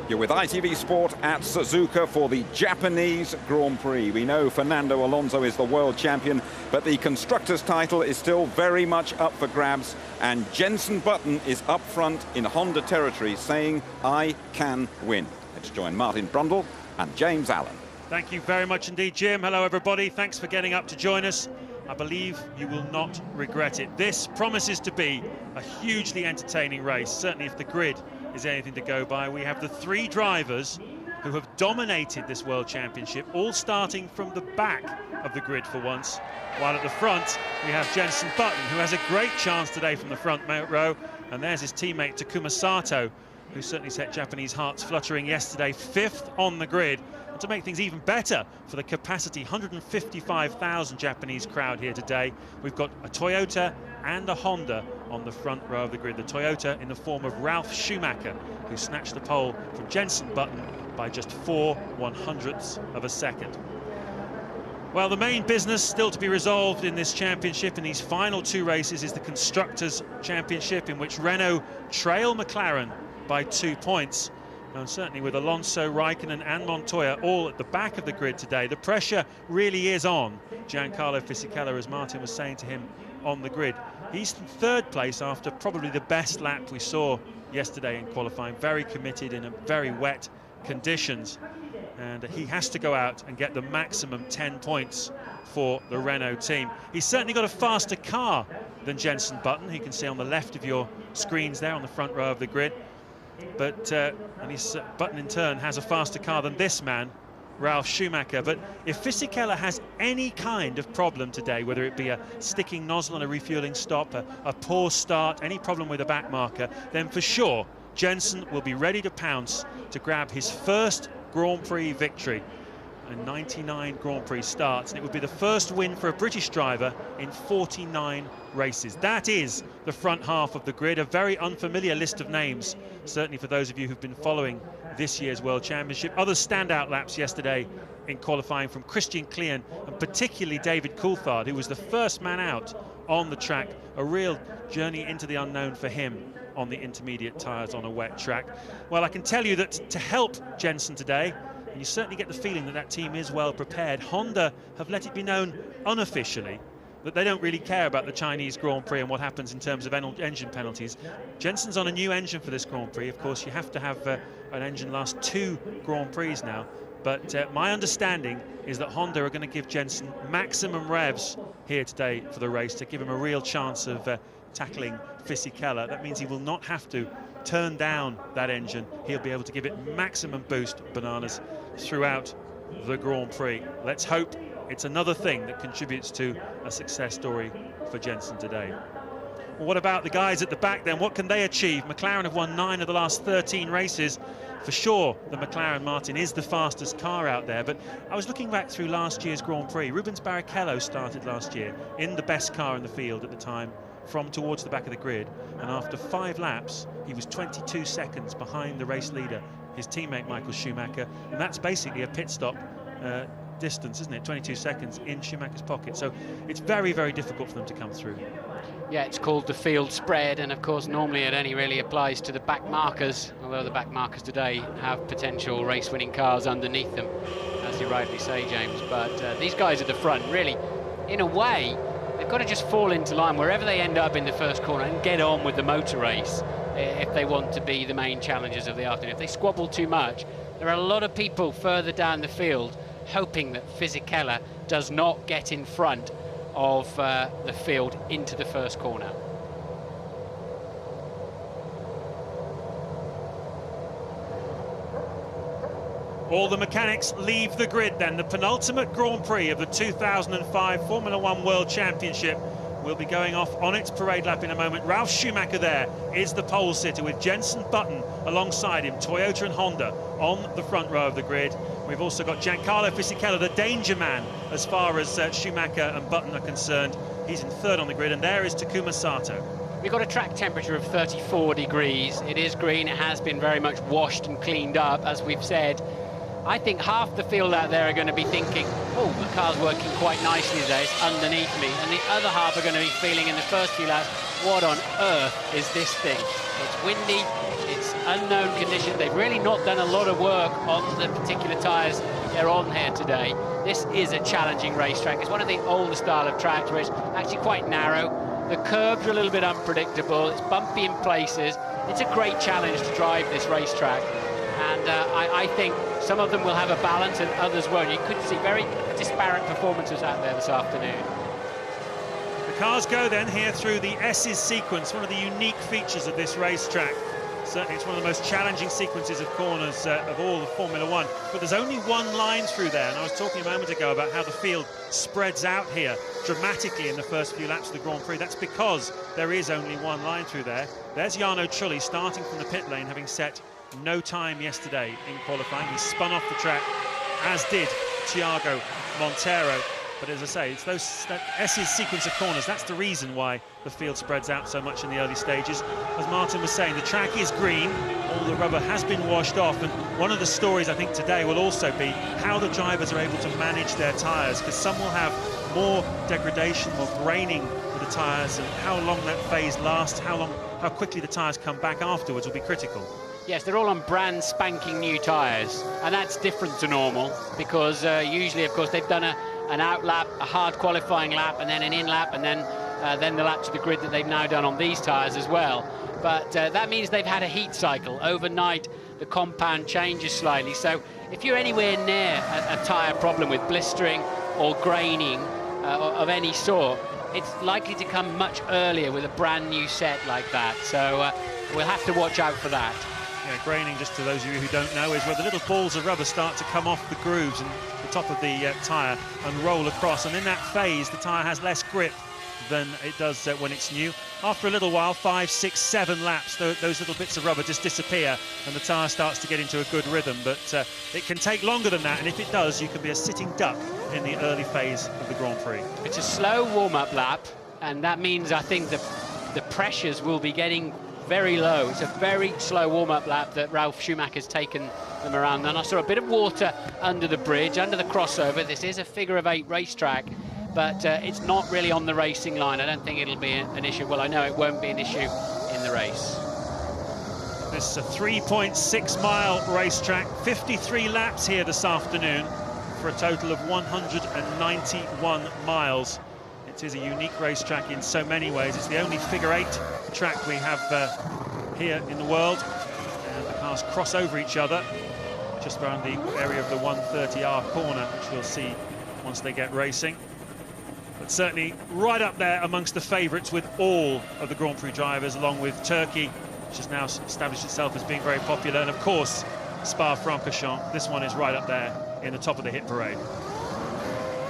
You're with ITV Sport at Suzuka for the Japanese Grand Prix. We know Fernando Alonso is the world champion, but the constructors' title is still very much up for grabs, and Jenson Button is up front in Honda territory saying, I can win. Let's join Martin Brundle and James Allen. Thank you very much indeed, Jim. Hello, everybody. Thanks for getting up to join us. I believe you will not regret it. This promises to be a hugely entertaining race, certainly if the grid is anything to go by. We have the three drivers who have dominated this World Championship, all starting from the back of the grid for once, while at the front we have Jenson Button, who has a great chance today from the front row, and there's his teammate Takuma Sato, who certainly set Japanese hearts fluttering yesterday, 5th on the grid. And to make things even better for the capacity 155,000 Japanese crowd here today, we've got a Toyota and a Honda on the front row of the grid. The Toyota in the form of Ralf Schumacher, who snatched the pole from Jenson Button by just 4/100ths of a second. Well, the main business still to be resolved in this championship, in these final two races, is the Constructors' Championship, in which Renault trail McLaren by 2 points. And certainly with Alonso, Raikkonen and Montoya all at the back of the grid today, the pressure really is on Giancarlo Fisichella, as Martin was saying to him on the grid. He's in 3rd place after probably the best lap we saw yesterday in qualifying, very committed in a very wet conditions, and he has to go out and get the maximum 10 points for the Renault team. He's certainly got a faster car than Jenson Button, you can see on the left of your screens there on the front row of the grid. But and his Button in turn has a faster car than this man, Ralf Schumacher. But if Fisichella has any kind of problem today, whether it be a sticking nozzle on a refueling stop, a poor start, any problem with a back marker, then for sure Jenson will be ready to pounce to grab his first Grand Prix victory in 99 Grand Prix starts, and it would be the first win for a British driver in 49 races. That is the front half of the grid, a very unfamiliar list of names, certainly for those of you who've been following this year's World Championship. Other standout laps yesterday in qualifying from Christian Klien and particularly David Coulthard, who was the first man out on the track. A real journey into the unknown for him on the intermediate tyres on a wet track. Well, I can tell you that to help Jenson today, and you certainly get the feeling that that team is well prepared, Honda have let it be known unofficially that they don't really care about the Chinese Grand Prix and what happens in terms of engine penalties. Jenson's on a new engine for this Grand Prix. Of course, you have to have an engine last 2 Grand Prix now. But my understanding is that Honda are going to give Jenson maximum revs here today for the race to give him a real chance of tackling Fisichella. That means he will not have to turn down that engine. He'll be able to give it maximum boost, bananas, throughout the Grand Prix. Let's hope it's another thing that contributes to a success story for Jenson today. Well, what about the guys at the back then? What can they achieve? McLaren have won 9 of the last 13 races. For sure, the McLaren Martin is the fastest car out there, but I was looking back through last year's Grand Prix. Rubens Barrichello started last year in the best car in the field at the time, from towards the back of the grid, and after 5 laps he was 22 seconds behind the race leader, his teammate Michael Schumacher, and that's basically a pit stop distance, isn't it? 22 seconds in Schumacher's pocket, so it's very, very difficult for them to come through. Yeah, it's called the field spread, and of course normally it only really applies to the back markers, although the back markers today have potential race-winning cars underneath them, as you rightly say, James. But these guys at the front, really, in a way, they've got to just fall into line wherever they end up in the first corner and get on with the motor race if they want to be the main challengers of the afternoon. If they squabble too much, there are a lot of people further down the field hoping that Fisichella does not get in front of the field into the first corner. All the mechanics leave the grid then. The penultimate Grand Prix of the 2005 Formula One World Championship will be going off on its parade lap in a moment. Ralf Schumacher there is the pole sitter with Jenson Button alongside him, Toyota and Honda on the front row of the grid. We've also got Giancarlo Fisichella, the danger man as far as Schumacher and Button are concerned. He's in 3rd on the grid, and there is Takuma Sato. We've got a track temperature of 34 degrees. It is green, it has been very much washed and cleaned up, as we've said. I think half the field out there are going to be thinking, oh, the car's working quite nicely today, it's underneath me. And the other half are going to be feeling in the first few laps, what on earth is this thing? It's windy, it's unknown conditions. They've really not done a lot of work on the particular tyres they're on here today. This is a challenging racetrack. It's one of the older style of tracks where it's actually quite narrow. The curbs are a little bit unpredictable. It's bumpy in places. It's a great challenge to drive this racetrack. And I think some of them will have a balance and others won't. You could see very disparate performances out there this afternoon. The cars go then here through the S's sequence, one of the unique features of this racetrack. Certainly it's one of the most challenging sequences of corners of all of Formula One. But there's only one line through there, and I was talking a moment ago about how the field spreads out here dramatically in the first few laps of the Grand Prix. That's because there is only one line through there. There's Jarno Trulli starting from the pit lane, having set no time yesterday in qualifying. He spun off the track, as did Thiago Monteiro. But as I say, it's that S's sequence of corners. That's the reason why the field spreads out so much in the early stages. As Martin was saying, the track is green. All the rubber has been washed off. And one of the stories, I think, today will also be how the drivers are able to manage their tyres, because some will have more degradation, more graining with the tyres, and how long that phase lasts, how quickly the tyres come back afterwards will be critical. Yes, they're all on brand spanking new tyres, and that's different to normal, because usually, of course, they've done an out lap, a hard qualifying lap, and then an in lap, and then the lap to the grid that they've now done on these tyres as well. But that means they've had a heat cycle. Overnight, the compound changes slightly. So if you're anywhere near a tyre problem with blistering or graining of any sort, it's likely to come much earlier with a brand new set like that. So we'll have to watch out for that. Yeah, graining, just to those of you who don't know, is where the little balls of rubber start to come off the grooves and the top of the tyre and roll across. And in that phase, the tyre has less grip than it does when it's new. After a little while, 5, 6, 7 laps, those little bits of rubber just disappear and the tyre starts to get into a good rhythm. But it can take longer than that, and if it does, you can be a sitting duck in the early phase of the Grand Prix. It's a slow warm-up lap, and that means I think the pressures will be getting very low. It's a very slow warm-up lap that Ralf Schumacher's taken them around. And I saw a bit of water under the bridge, under the crossover. This is a figure-of-8 racetrack, but it's not really on the racing line. I don't think it'll be an issue. Well, I know it won't be an issue in the race. This is a 3.6-mile racetrack, 53 laps here this afternoon for a total of 191 miles. It is a unique racetrack in so many ways. It's the only figure-8 track we have here in the world. And the cars cross over each other just around the area of the 130R corner, which we'll see once they get racing. But certainly right up there amongst the favourites with all of the Grand Prix drivers, along with Turkey, which has now established itself as being very popular, and of course Spa-Francorchamps. This one is right up there in the top of the hit parade.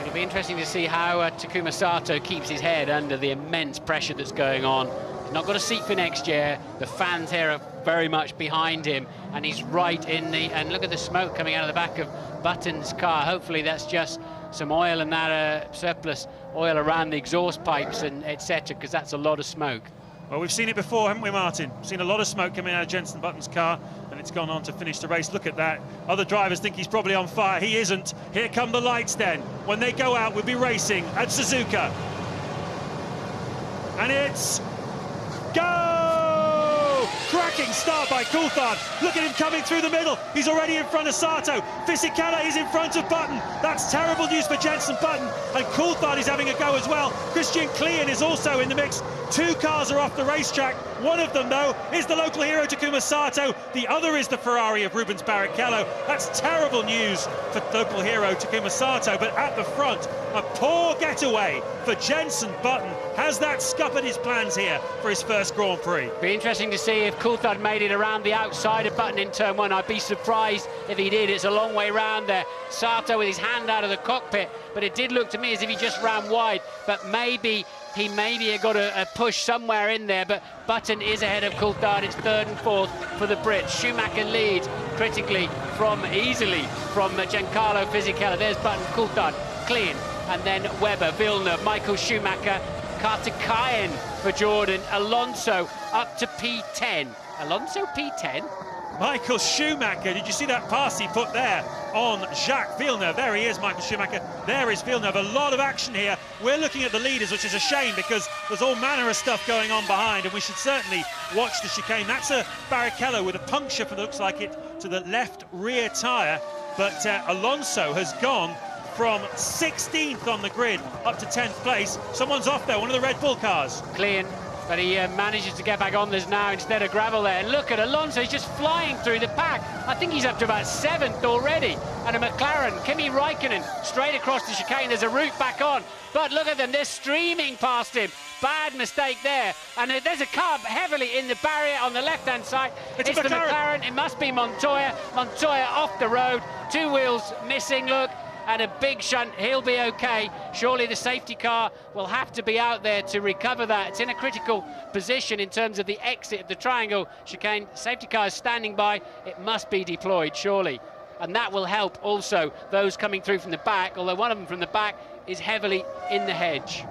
It'll be interesting to see how Takuma Sato keeps his head under the immense pressure that's going on. He's not got a seat for next year. The fans here are very much behind him, and he's right in the... And look at the smoke coming out of the back of Button's car. Hopefully that's just some oil and that surplus oil around the exhaust pipes and etc., because that's a lot of smoke. Well, we've seen it before, haven't we, Martin? We've seen a lot of smoke coming out of Jenson Button's car, and it's gone on to finish the race. Look at that. Other drivers think he's probably on fire. He isn't. Here come the lights then. When they go out, we'll be racing at Suzuka. And it's... go! Cracking start by Coulthard. Look at him coming through the middle. He's already in front of Sato. Fisichella is in front of Button. That's terrible news for Jenson Button. And Coulthard is having a go as well. Christian Klien is also in the mix. 2 cars are off the racetrack. One of them, though, is the local hero Takuma Sato. The other is the Ferrari of Rubens Barrichello. That's terrible news for local hero Takuma Sato. But at the front, a poor getaway for Jenson Button. Has that scuppered his plans here for his first Grand Prix? Be interesting to see if Coulthard made it around the outside of Button in turn 1. I'd be surprised if he did. It's a long way round there. Sato with his hand out of the cockpit, but it did look to me as if he just ran wide. But maybe he got a push somewhere in there, but Button is ahead of Coulthard. It's 3rd and 4th for the Brits. Schumacher leads easily from Giancarlo Fisichella. There's Button, Coulthard, Klien, and then Webber, Villeneuve, Michael Schumacher, Kartikayan for Jordan, Alonso up to P10. Alonso P10? Michael Schumacher, did you see that pass he put there on Jacques Villeneuve? There he is, Michael Schumacher. There is Villeneuve. A lot of action here. We're looking at the leaders, which is a shame because there's all manner of stuff going on behind, and we should certainly watch the chicane. That's a Barrichello with a puncture, for looks like it, to the left rear tyre. But Alonso has gone from 16th on the grid up to 10th place. Someone's off there, one of the Red Bull cars. Clean, but he manages to get back on. There's now instead of gravel there. And look at Alonso, he's just flying through the pack. I think he's up to about 7th already. And a McLaren, Kimi Raikkonen, straight across the chicane. There's a route back on. But look at them, they're streaming past him. Bad mistake there. And there's a car heavily in the barrier on the left-hand side. It's the McLaren. It must be Montoya. Montoya off the road. 2 wheels missing, look. And a big shunt, he'll be okay. Surely the safety car will have to be out there to recover that. It's in a critical position in terms of the exit of the triangle chicane. Safety car is standing by. It must be deployed, surely. And that will help also those coming through from the back, although one of them from the back is heavily in the hedge.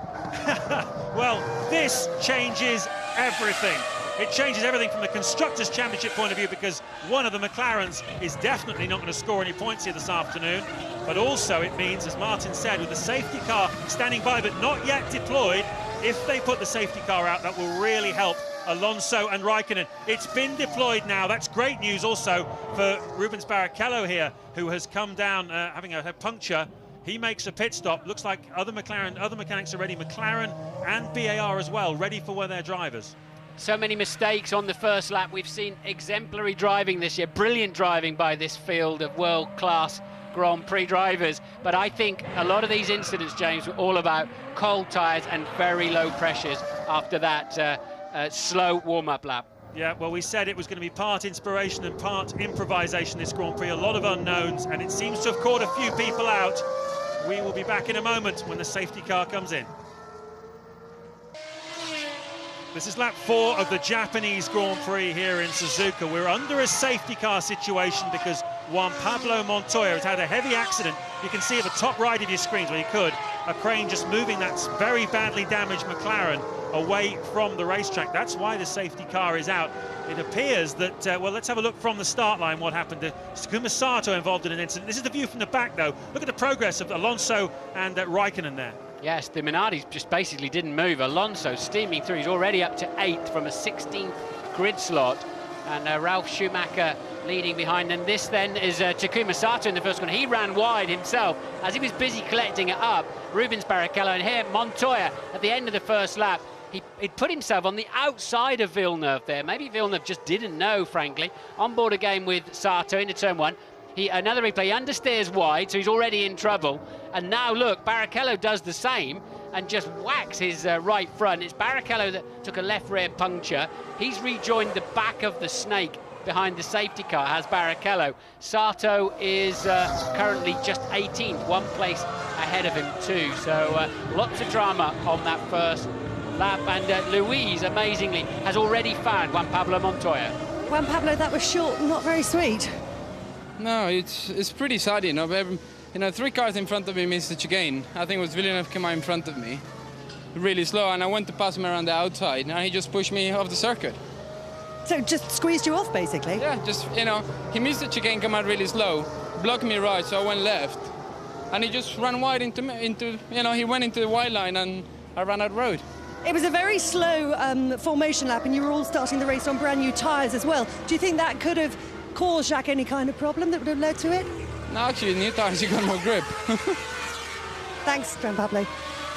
Well, this changes everything. It changes everything from the Constructors' Championship point of view, because one of the McLarens is definitely not going to score any points here this afternoon. But also it means, as Martin said, with the safety car standing by but not yet deployed, if they put the safety car out, that will really help Alonso and Raikkonen. It's been deployed now. That's great news also for Rubens Barrichello here, who has come down having a puncture. He makes a pit stop. Looks like other mechanics are ready. McLaren and BAR as well, ready for their drivers. So many mistakes on the first lap. We've seen exemplary driving this year, brilliant driving by this field of world-class Grand Prix drivers. But I think a lot of these incidents, James, were all about cold tyres and very low pressures after that slow warm-up lap. Yeah, well, we said it was going to be part inspiration and part improvisation, this Grand Prix. A lot of unknowns, and it seems to have caught a few people out. We will be back in a moment when the safety car comes in. This is lap 4 of the Japanese Grand Prix here in Suzuka. We're under a safety car situation because Juan Pablo Montoya has had a heavy accident. You can see at the top right of your screens where you could, a crane just moving that very badly damaged McLaren away from the racetrack. That's why the safety car is out. It appears that, well, let's have a look from the start line what happened to Takuma Sato involved in an incident. This is the view from the back, though. Look at the progress of Alonso and Raikkonen there. Yes, the Minardis just basically didn't move. Alonso steaming through. He's already up to 8th from a 16th grid slot. And Ralf Schumacher leading behind. And this then is Takuma Sato in the first one. He ran wide himself as he was busy collecting it up. Rubens Barrichello, and here Montoya at the end of the first lap. He'd put himself on the outside of Villeneuve there. Maybe Villeneuve just didn't know, frankly. On board again with Sato into turn 1. Another replay, he understeers wide, so he's already in trouble. And now, look, Barrichello does the same and just whacks his right front. It's Barrichello that took a left rear puncture. He's rejoined the back of the snake behind the safety car, has Barrichello. Sato is currently just 18th, 1 place ahead of him too. So lots of drama on that first lap. And Louise, amazingly, has already found Juan Pablo Montoya. Juan Pablo, that was short, not very sweet. No, it's pretty sad, you know. But, 3 cars in front of me missed the chicane. I think it was Villeneuve came out in front of me, really slow, and I went to pass him around the outside, and he just pushed me off the circuit. So just squeezed you off, basically? Yeah, just, he missed the chicane, come out really slow, blocked me right, so I went left, and he just ran wide into he went into the white line, and I ran out of road. It was a very slow formation lap, and you were all starting the race on brand new tyres as well. Do you think that could have caused Jacques any kind of problem that would have led to it? No, actually, new tyres, you got more grip. Thanks, Juan Pablo.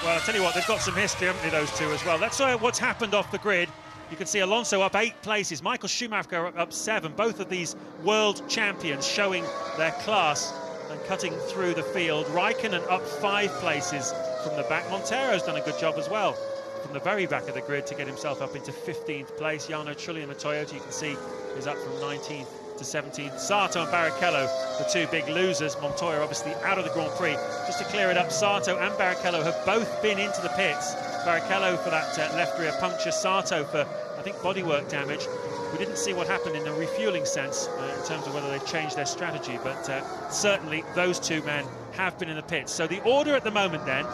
Well, I'll tell you what, they've got some history, haven't they, those two as well. That's what's happened off the grid. You can see Alonso up 8 places, Michael Schumacher up 7. Both of these world champions showing their class and cutting through the field. Raikkonen up 5 places from the back. Montero's done a good job as well from the very back of the grid to get himself up into 15th place. Jarno Trulli and the Toyota, you can see, is up from 19th to 17th. Sato and Barrichello, the 2 big losers. Montoya obviously out of the Grand Prix. Just to clear it up, Sato and Barrichello have both been into the pits. Barrichello for that left rear puncture, Sato for, I think, bodywork damage. We didn't see what happened in the refueling sense in terms of whether they've changed their strategy, but certainly those 2 men have been in the pits. So the order at the moment then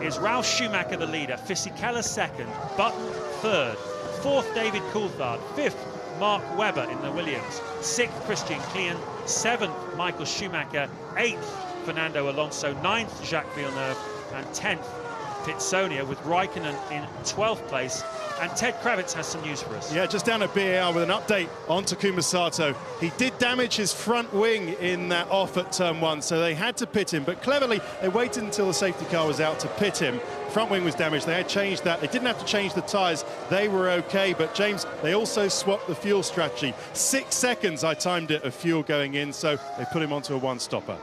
is Ralf Schumacher the leader, Fisichella second, Button third, 4th, David Coulthard. 5th, Mark Webber in the Williams. 6th, Christian Klien. 7th, Michael Schumacher. 8th, Fernando Alonso. 9th, Jacques Villeneuve. And 10th, Pitsonia, with Raikkonen in 12th place. And Ted Kravitz has some news for us. Yeah, just down at BAR with an update on Takuma Sato. He did damage his front wing in that off at turn 1, so they had to pit him. But cleverly, they waited until the safety car was out to pit him. Front wing was damaged. They had changed that. They didn't have to change the tyres. They were OK. But, James, they also swapped the fuel strategy. 6 seconds, I timed it, of fuel going in, so they put him onto a one-stopper.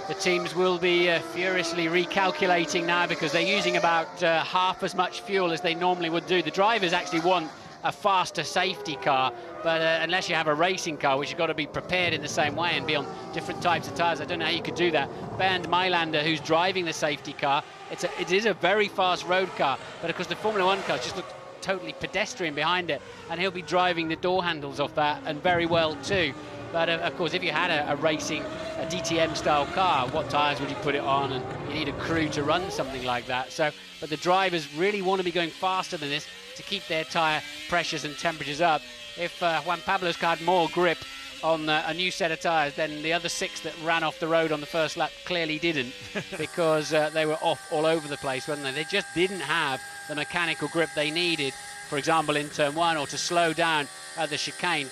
The teams will be furiously recalculating now because they're using about half as much fuel as they normally would do. The drivers actually want a faster safety car, but unless you have a racing car, which has got to be prepared in the same way and be on different types of tyres, I don't know how you could do that. Bernd Mailander, who's driving the safety car, it is a very fast road car, but of course the Formula One car just looks totally pedestrian behind it, and he'll be driving the door handles off that, and very well too. But of course, if you had a racing, a DTM style car, what tyres would you put it on? And you need a crew to run something like that. So, but the drivers really want to be going faster than this to keep their tyre pressures and temperatures up. If Juan Pablo's car had more grip on a new set of tyres, then the other 6 that ran off the road on the first lap clearly didn't, because they were off all over the place, weren't they? They just didn't have the mechanical grip they needed, for example, in turn 1, or to slow down the chicane.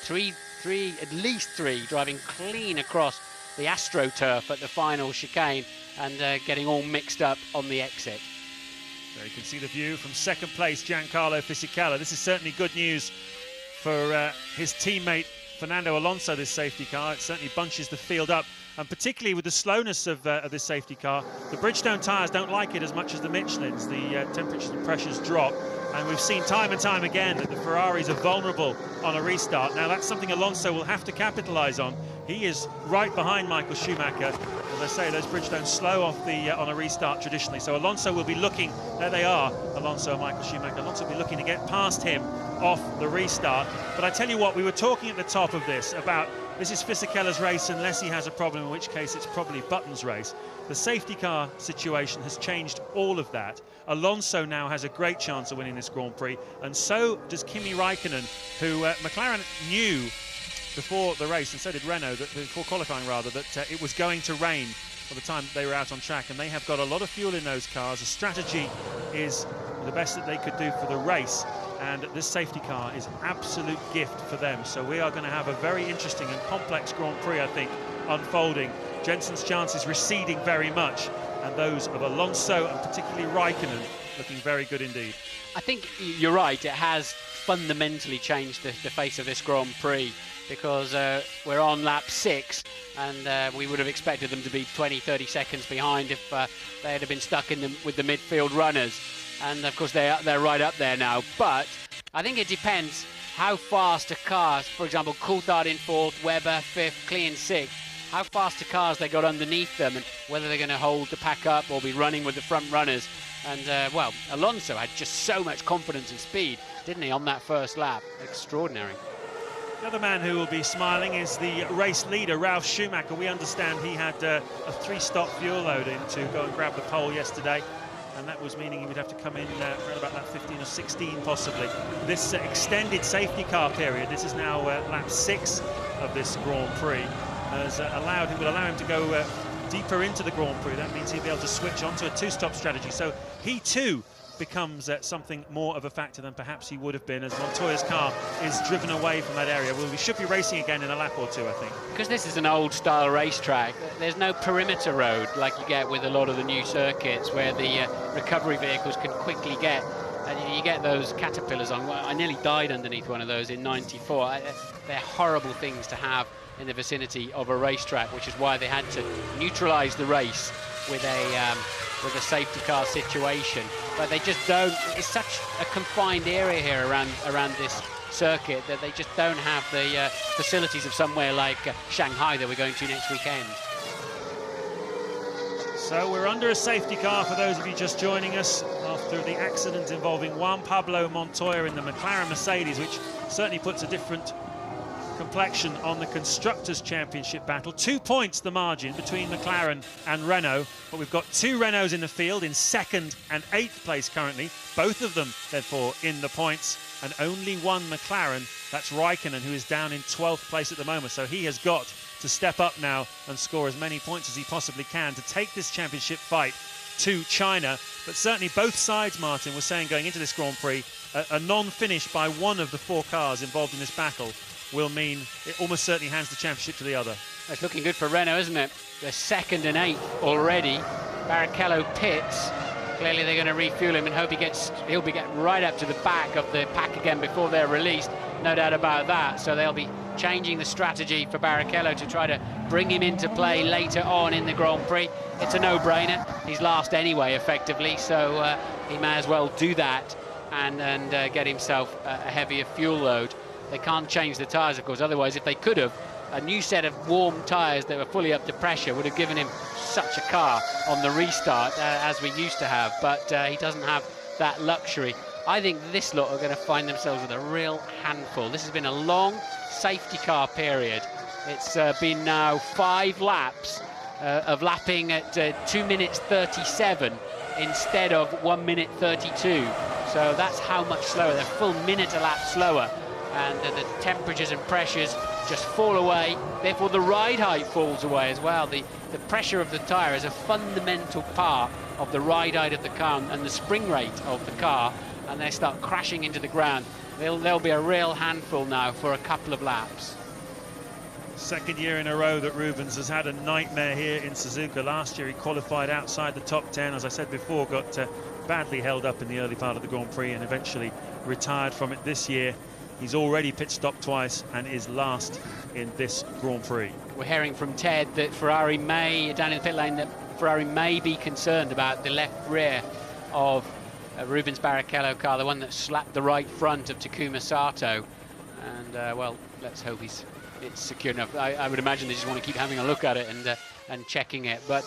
At least three driving clean across the AstroTurf at the final chicane and getting all mixed up on the exit. There you can see the view from 2nd place, Giancarlo Fisichella. This is certainly good news for his teammate Fernando Alonso, this safety car. It certainly bunches the field up, and particularly with the slowness of this safety car, the Bridgestone tyres don't like it as much as the Michelins. The temperatures and pressures drop, and we've seen time and time again that the Ferraris are vulnerable on a restart. Now that's something Alonso will have to capitalise on. He is right behind Michael Schumacher. As I say, those Bridgestone slow off the on a restart traditionally. So Alonso will be looking, there they are, Alonso and Michael Schumacher. Alonso will be looking to get past him off the restart. But I tell you what, we were talking at the top of this about this is Fisichella's race unless he has a problem, in which case it's probably Button's race. The safety car situation has changed all of that. Alonso now has a great chance of winning this Grand Prix, and so does Kimi Raikkonen, who McLaren knew before the race, and so did Renault, that before qualifying rather, that it was going to rain by the time they were out on track, and they have got a lot of fuel in those cars. The strategy is the best that they could do for the race, and this safety car is absolute gift for them. So we are going to have a very interesting and complex Grand Prix, I think, unfolding. Jensen's chances receding very much, and those of Alonso and particularly Raikkonen looking very good indeed. I think you're right, it has fundamentally changed the face of this Grand Prix, because we're on lap 6, and we would have expected them to be 20-30 seconds behind if they had been stuck with the midfield runners, and of course they're right up there now. But I think it depends how fast a car, for example, Coulthard in 4th, Webber 5th, Klien 6th, how fast the cars they got underneath them, and whether they're going to hold the pack up or be running with the front runners. And well, Alonso had just so much confidence and speed, didn't he, on that first lap? Extraordinary. The other man who will be smiling is the race leader, Ralf Schumacher. We understand he had a 3-stop fuel load in to go and grab the pole yesterday, and that was meaning he would have to come in around about lap 15 or 16 possibly. This extended safety car period, this is now lap 6 of this Grand Prix, will allow him to go deeper into the Grand Prix. That means he'll be able to switch onto a 2-stop strategy. So he too becomes something more of a factor than perhaps he would have been, as Montoya's car is driven away from that area. Well, we should be racing again in a lap or two, I think. Because this is an old-style racetrack, there's no perimeter road like you get with a lot of the new circuits, where the recovery vehicles can quickly get. And you get those caterpillars on. I nearly died underneath one of those in '94. They're horrible things to have in the vicinity of a racetrack, which is why they had to neutralise the race with a safety car situation. But they just don't. It's such a confined area here around this circuit that they just don't have the facilities of somewhere like Shanghai that we're going to next weekend. So we're under a safety car for those of you just joining us after the accident involving Juan Pablo Montoya in the McLaren Mercedes, which certainly puts a different complexion on the Constructors' Championship battle. 2 points the margin between McLaren and Renault, but we've got 2 Renaults in the field in 2nd and 8th place currently, both of them therefore in the points. and only one McLaren. That's Raikkonen, who is down in 12th place at the moment. So he has got to step up now and score as many points as he possibly can to take this championship fight to China. But certainly both sides, Martin, were saying going into this Grand Prix, a non-finish by one of the 4 cars involved in this battle will mean it almost certainly hands the championship to the other. It's looking good for Renault, isn't it? They're 2nd and 8th already. Barrichello pits. Clearly they're going to refuel him and hope he'll be getting right up to the back of the pack again before they're released. No doubt about that. So they'll be changing the strategy for Barrichello to try to bring him into play later on in the Grand Prix. It's a no-brainer. He's last anyway, effectively, so he may as well do that and get himself a heavier fuel load. They can't change the tyres, of course, otherwise if they could have, a new set of warm tyres that were fully up to pressure would have given him such a car on the restart as we used to have, but he doesn't have that luxury. I think this lot are going to find themselves with a real handful. This has been a long safety car period. It's been now 5 laps of lapping at 2 minutes 37 instead of 1 minute 32. So that's how much slower. They're a full minute a lap slower. And the temperatures and pressures just fall away. Therefore, the ride height falls away as well. The pressure of the tyre is a fundamental part of the ride height of the car and the spring rate of the car. And they start crashing into the ground. They'll be a real handful now for a couple of laps. Second year in a row that Rubens has had a nightmare here in Suzuka. Last year he qualified outside the top 10, as I said before, got badly held up in the early part of the Grand Prix and eventually retired from it this year. He's already pit stopped twice and is last in this Grand Prix. We're hearing from Ted that Ferrari may, down in the pit lane, that Ferrari may be concerned about the left rear of Rubens Barrichello car, the one that slapped the right front of Takuma Sato. And, well, let's hope it's secure enough. I would imagine they just want to keep having a look at it and checking it. But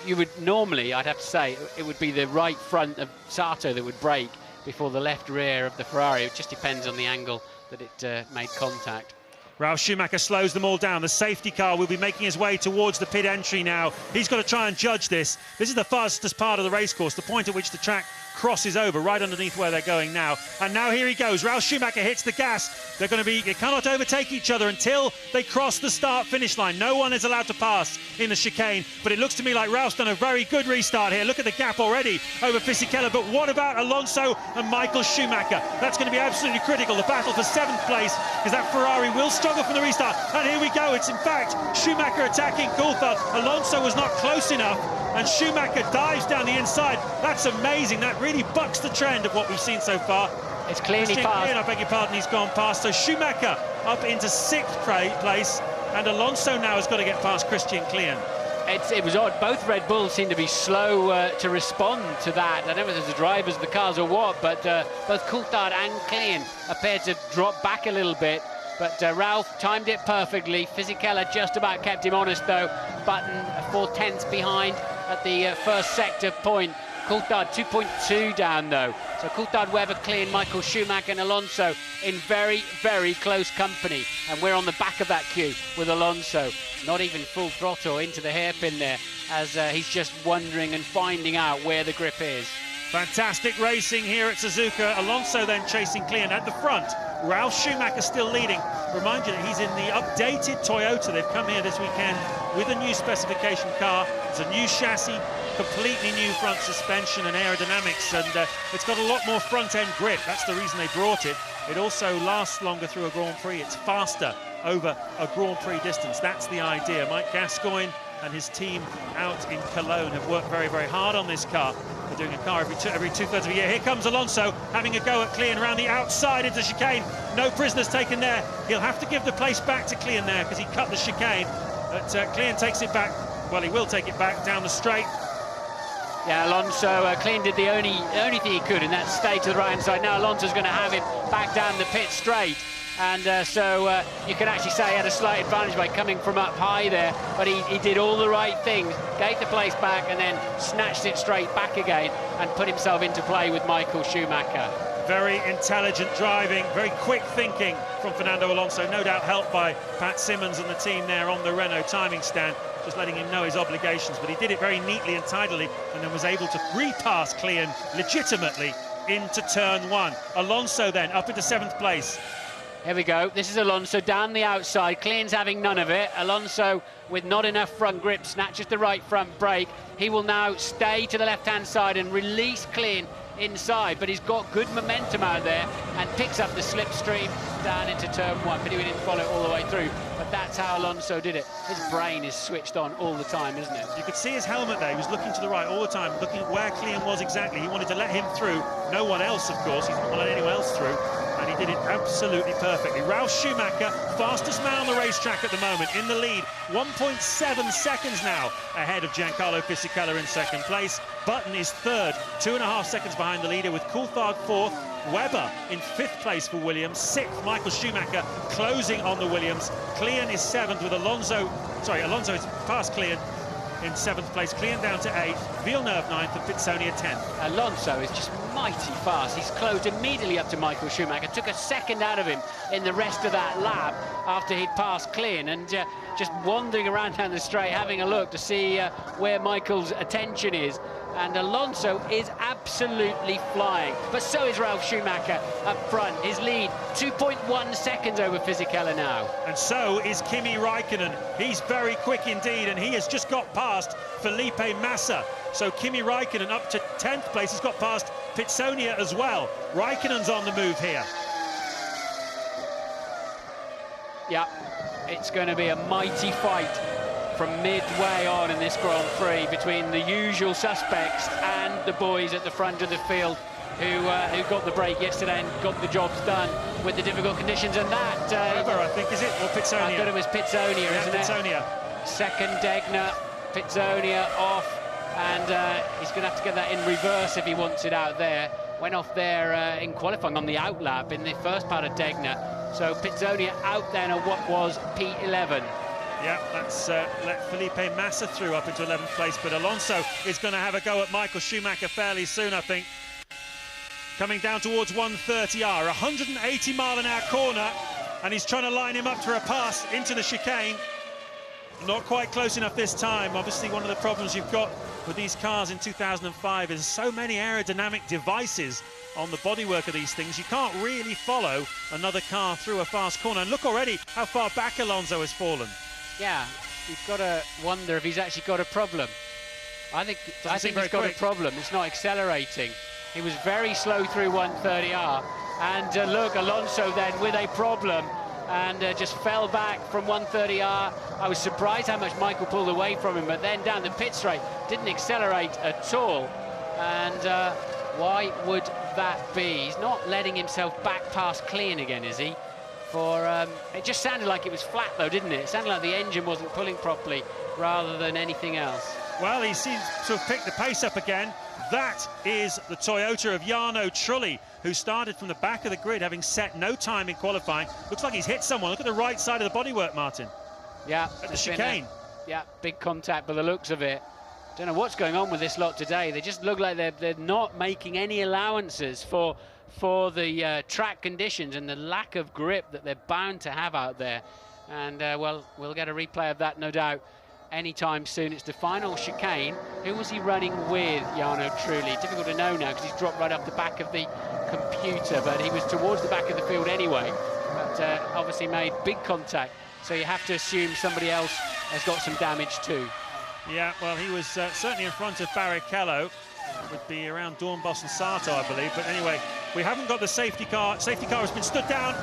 you would normally, I'd have to say, it would be the right front of Sato that would brake before the left rear of the Ferrari. It just depends on the angle that it made contact. Ralf Schumacher slows them all down. The safety car will be making his way towards the pit entry now. He's got to try and judge this. This is the fastest part of the racecourse, the point at which the track crosses over, right underneath where they're going now. And now here he goes. Ralf Schumacher hits the gas. They cannot overtake each other until they cross the start-finish line. No one is allowed to pass in the chicane, but it looks to me like Ralph's done a very good restart here. Look at the gap already over Fisichella. But what about Alonso and Michael Schumacher? That's going to be absolutely critical. The battle for 7th place, because that Ferrari will struggle from the restart. And here we go. It's in fact Schumacher attacking Coulthard. Alonso was not close enough, and Schumacher dives down the inside. That's amazing. That really bucks the trend of what we've seen so far. It's clearly past. I beg your pardon, he's gone past. So Schumacher up into 6th place, and Alonso now has got to get past Christian Klien. It was odd. Both Red Bulls seem to be slow to respond to that. I don't know if it's the drivers of the cars or what, but both Coulthard and Klien appeared to drop back a little bit. But Ralph timed it perfectly. Fisichella just about kept him honest, though. Button 4/10 behind at the first sector point. Coulthard 2.2 down, though. So Coulthard, Webber, Klien, Michael Schumacher and Alonso in very, very close company. And we're on the back of that queue with Alonso. Not even full throttle into the hairpin there, as he's just wondering and finding out where the grip is. Fantastic racing here at Suzuka. Alonso then chasing Klien at the front. Ralf Schumacher still leading. Remind you that he's in the updated Toyota. They've come here this weekend with a new specification car. It's a new chassis, completely new front suspension and aerodynamics, and it's got a lot more front-end grip. That's the reason they brought it. It also lasts longer through a Grand Prix. It's faster over a Grand Prix distance. That's the idea. Mike Gascoigne and his team out in Cologne have worked very, very hard on this car. They're doing a car every two-thirds of a year. Here comes Alonso having a go at Klien around the outside into chicane. No prisoners taken there. He'll have to give the place back to Klien there because he cut the chicane. But Klien takes it back. Well, he will take it back down the straight. Yeah, Alonso, Klien did the only thing he could, and that's stay to the right-hand side. Now Alonso's going to have him back down the pit straight. And so you can actually say he had a slight advantage by coming from up high there, but he did all the right things, gave the place back and then snatched it straight back again and put himself into play with Michael Schumacher. Very intelligent driving, very quick thinking from Fernando Alonso, no doubt helped by Pat Simmons and the team there on the Renault timing stand, just letting him know his obligations, but he did it very neatly and tidily and then was able to repass Klien legitimately into turn 1. Alonso then up into 7th place. Here we go. This is Alonso down the outside. Clean's having none of it. Alonso with not enough front grip, snatches the right front brake. He will now stay to the left-hand side and release Clean inside, but he's got good momentum out there and picks up the slipstream down into turn 1, but he didn't follow it all the way through. But that's how Alonso did it. His brain is switched on all the time, isn't it? You could see his helmet there. He was looking to the right all the time, looking at where Clean was exactly. He wanted to let him through. No one else, of course. He didn't want to let anyone else through. And he did it absolutely perfectly. Ralf Schumacher, fastest man on the racetrack at the moment, in the lead. 1.7 seconds now ahead of Giancarlo Fisichella in 2nd place. Button is 3rd, 2.5 seconds behind the leader, with Coulthard 4th. Webber in 5th place for Williams. 6th, Michael Schumacher closing on the Williams. Clean is 7th with Alonso is past Clean in 7th place. Clean down to 8th, Villeneuve 9th and Pitsonia 10th. Alonso is just mighty fast. He's closed immediately up to Michael Schumacher. Took a second out of him in the rest of that lap after he'd passed Clean, and just wandering around down the straight, having a look to see where Michael's attention is. And Alonso is absolutely flying, but so is Ralf Schumacher up front. His lead 2.1 seconds over Fisichella now. And so is Kimi Raikkonen. He's very quick indeed, and he has just got past Felipe Massa. So Kimi Raikkonen up to 10th place. He's got past Pitsonia as well. Raikkonen's on the move here. Yeah, it's going to be a mighty fight from midway on in this Grand Prix between the usual suspects and the boys at the front of the field who got the break yesterday and got the jobs done with the difficult conditions. And that... Webber, I think, is it? Or Pitsonia? I thought it was Pitsonia, isn't Pitsonia. it? Second Degner, Pitsonia off, and he's going to have to get that in reverse if he wants it out there. Went off there in qualifying on the outlap in the first part of Degner. So Pitsonia out then on what was P11. Yeah, that's let Felipe Massa through up into 11th place, but Alonso is going to have a go at Michael Schumacher fairly soon, I think. Coming down towards 130R, 180-mile-an-hour corner, and he's trying to line him up for a pass into the chicane. Not quite close enough this time. Obviously, one of the problems you've got with these cars in 2005 is so many aerodynamic devices on the bodywork of these things. You can't really follow another car through a fast corner. And look already how far back Alonso has fallen. Yeah, you've got to wonder if he's actually got a problem. I think he's got a problem. It's not accelerating. He was very slow through 130R. And look, Alonso then with a problem and just fell back from 130R. I was surprised how much Michael pulled away from him, but then down the pit straight, didn't accelerate at all. And why would that be? He's not letting himself back past Clean again, is he? It just sounded like it was flat though, didn't it? It sounded like the engine wasn't pulling properly rather than anything else. Well, he seems to have picked the pace up again. That is the Toyota of Jarno Trulli, who started from the back of the grid, having set no time in qualifying. Looks like he's hit someone. Look at the right side of the bodywork, Martin. Yeah. At the chicane. Yeah, big contact by the looks of it. Don't know what's going on with this lot today. They just look like they're not making any allowances for the track conditions and the lack of grip that they're bound to have out there. And, well, we'll get a replay of that, no doubt, anytime soon. It's the final chicane. Who was he running with, Jarno Trulli? Difficult to know now because he's dropped right off the back of the computer, but he was towards the back of the field anyway. But obviously made big contact, so you have to assume somebody else has got some damage too. Yeah, well, he was certainly in front of Barrichello. Would be around Dornbos and Sato, I believe. But anyway, we haven't got the safety car. Safety car has been stood down.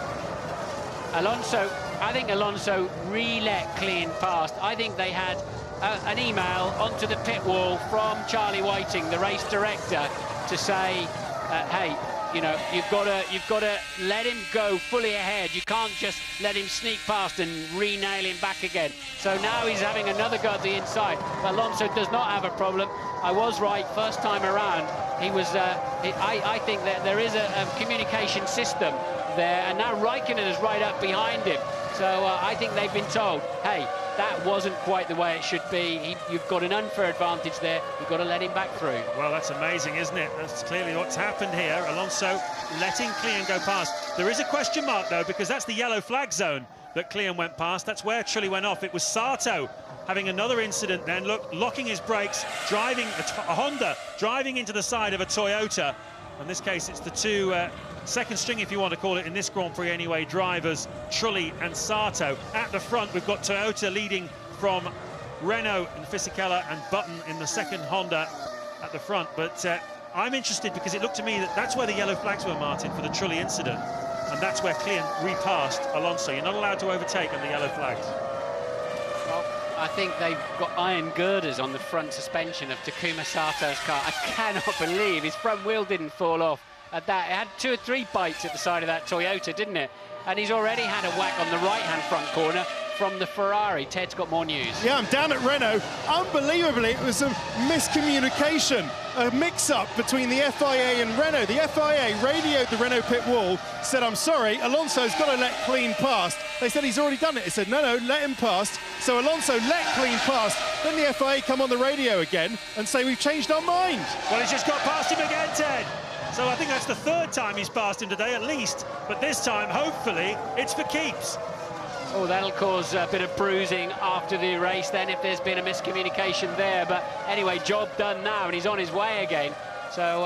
Alonso, I think Alonso re-let Clean past. I think they had an email onto the pit wall from Charlie Whiting, the race director, to say, hey, you know, you've got to let him go fully ahead. You can't just let him sneak past and re-nail him back again. So now he's having another go at the inside. Alonso does not have a problem. I was right first time around. He was. I think that there is a communication system there, and now Raikkonen is right up behind him. So I think they've been told, hey, that wasn't quite the way it should be. You've got an unfair advantage there. You've got to let him back through. Well, that's amazing, isn't it? That's clearly what's happened here. Alonso letting Clean go past. There is a question mark, though, because that's the yellow flag zone that Clean went past. That's where Trulli went off. It was Sato having another incident then, look, locking his brakes, driving a Honda, driving into the side of a Toyota. In this case, it's the two second string, if you want to call it, in this Grand Prix anyway, drivers, Trulli and Sato. At the front, we've got Toyota leading from Renault and Fisichella, and Button in the second Honda at the front. But I'm interested because it looked to me that that's where the yellow flags were, Martin, for the Trulli incident. And that's where Klian repassed Alonso. You're not allowed to overtake on the yellow flags. Well, I think they've got iron girders on the front suspension of Takuma Sato's car. I cannot believe his front wheel didn't fall off at that. It had 2 or 3 bites at the side of that Toyota, didn't it? And he's already had a whack on the right-hand front corner from the Ferrari. Ted's got more news. Yeah, I'm down at Renault. Unbelievably, it was a miscommunication, a mix-up between the FIA and Renault. The FIA radioed the Renault pit wall, said, I'm sorry, Alonso's got to let Klian past. They said he's already done it. He said, no, let him past. So Alonso let Klian past. Then the FIA come on the radio again and say, we've changed our mind. Well, he's just got past him again, Ted. So I think that's the 3rd time he's passed him today, at least. But this time, hopefully, it's for keeps. Oh, that'll cause a bit of bruising after the race then if there's been a miscommunication there. But anyway, job done now, and he's on his way again. So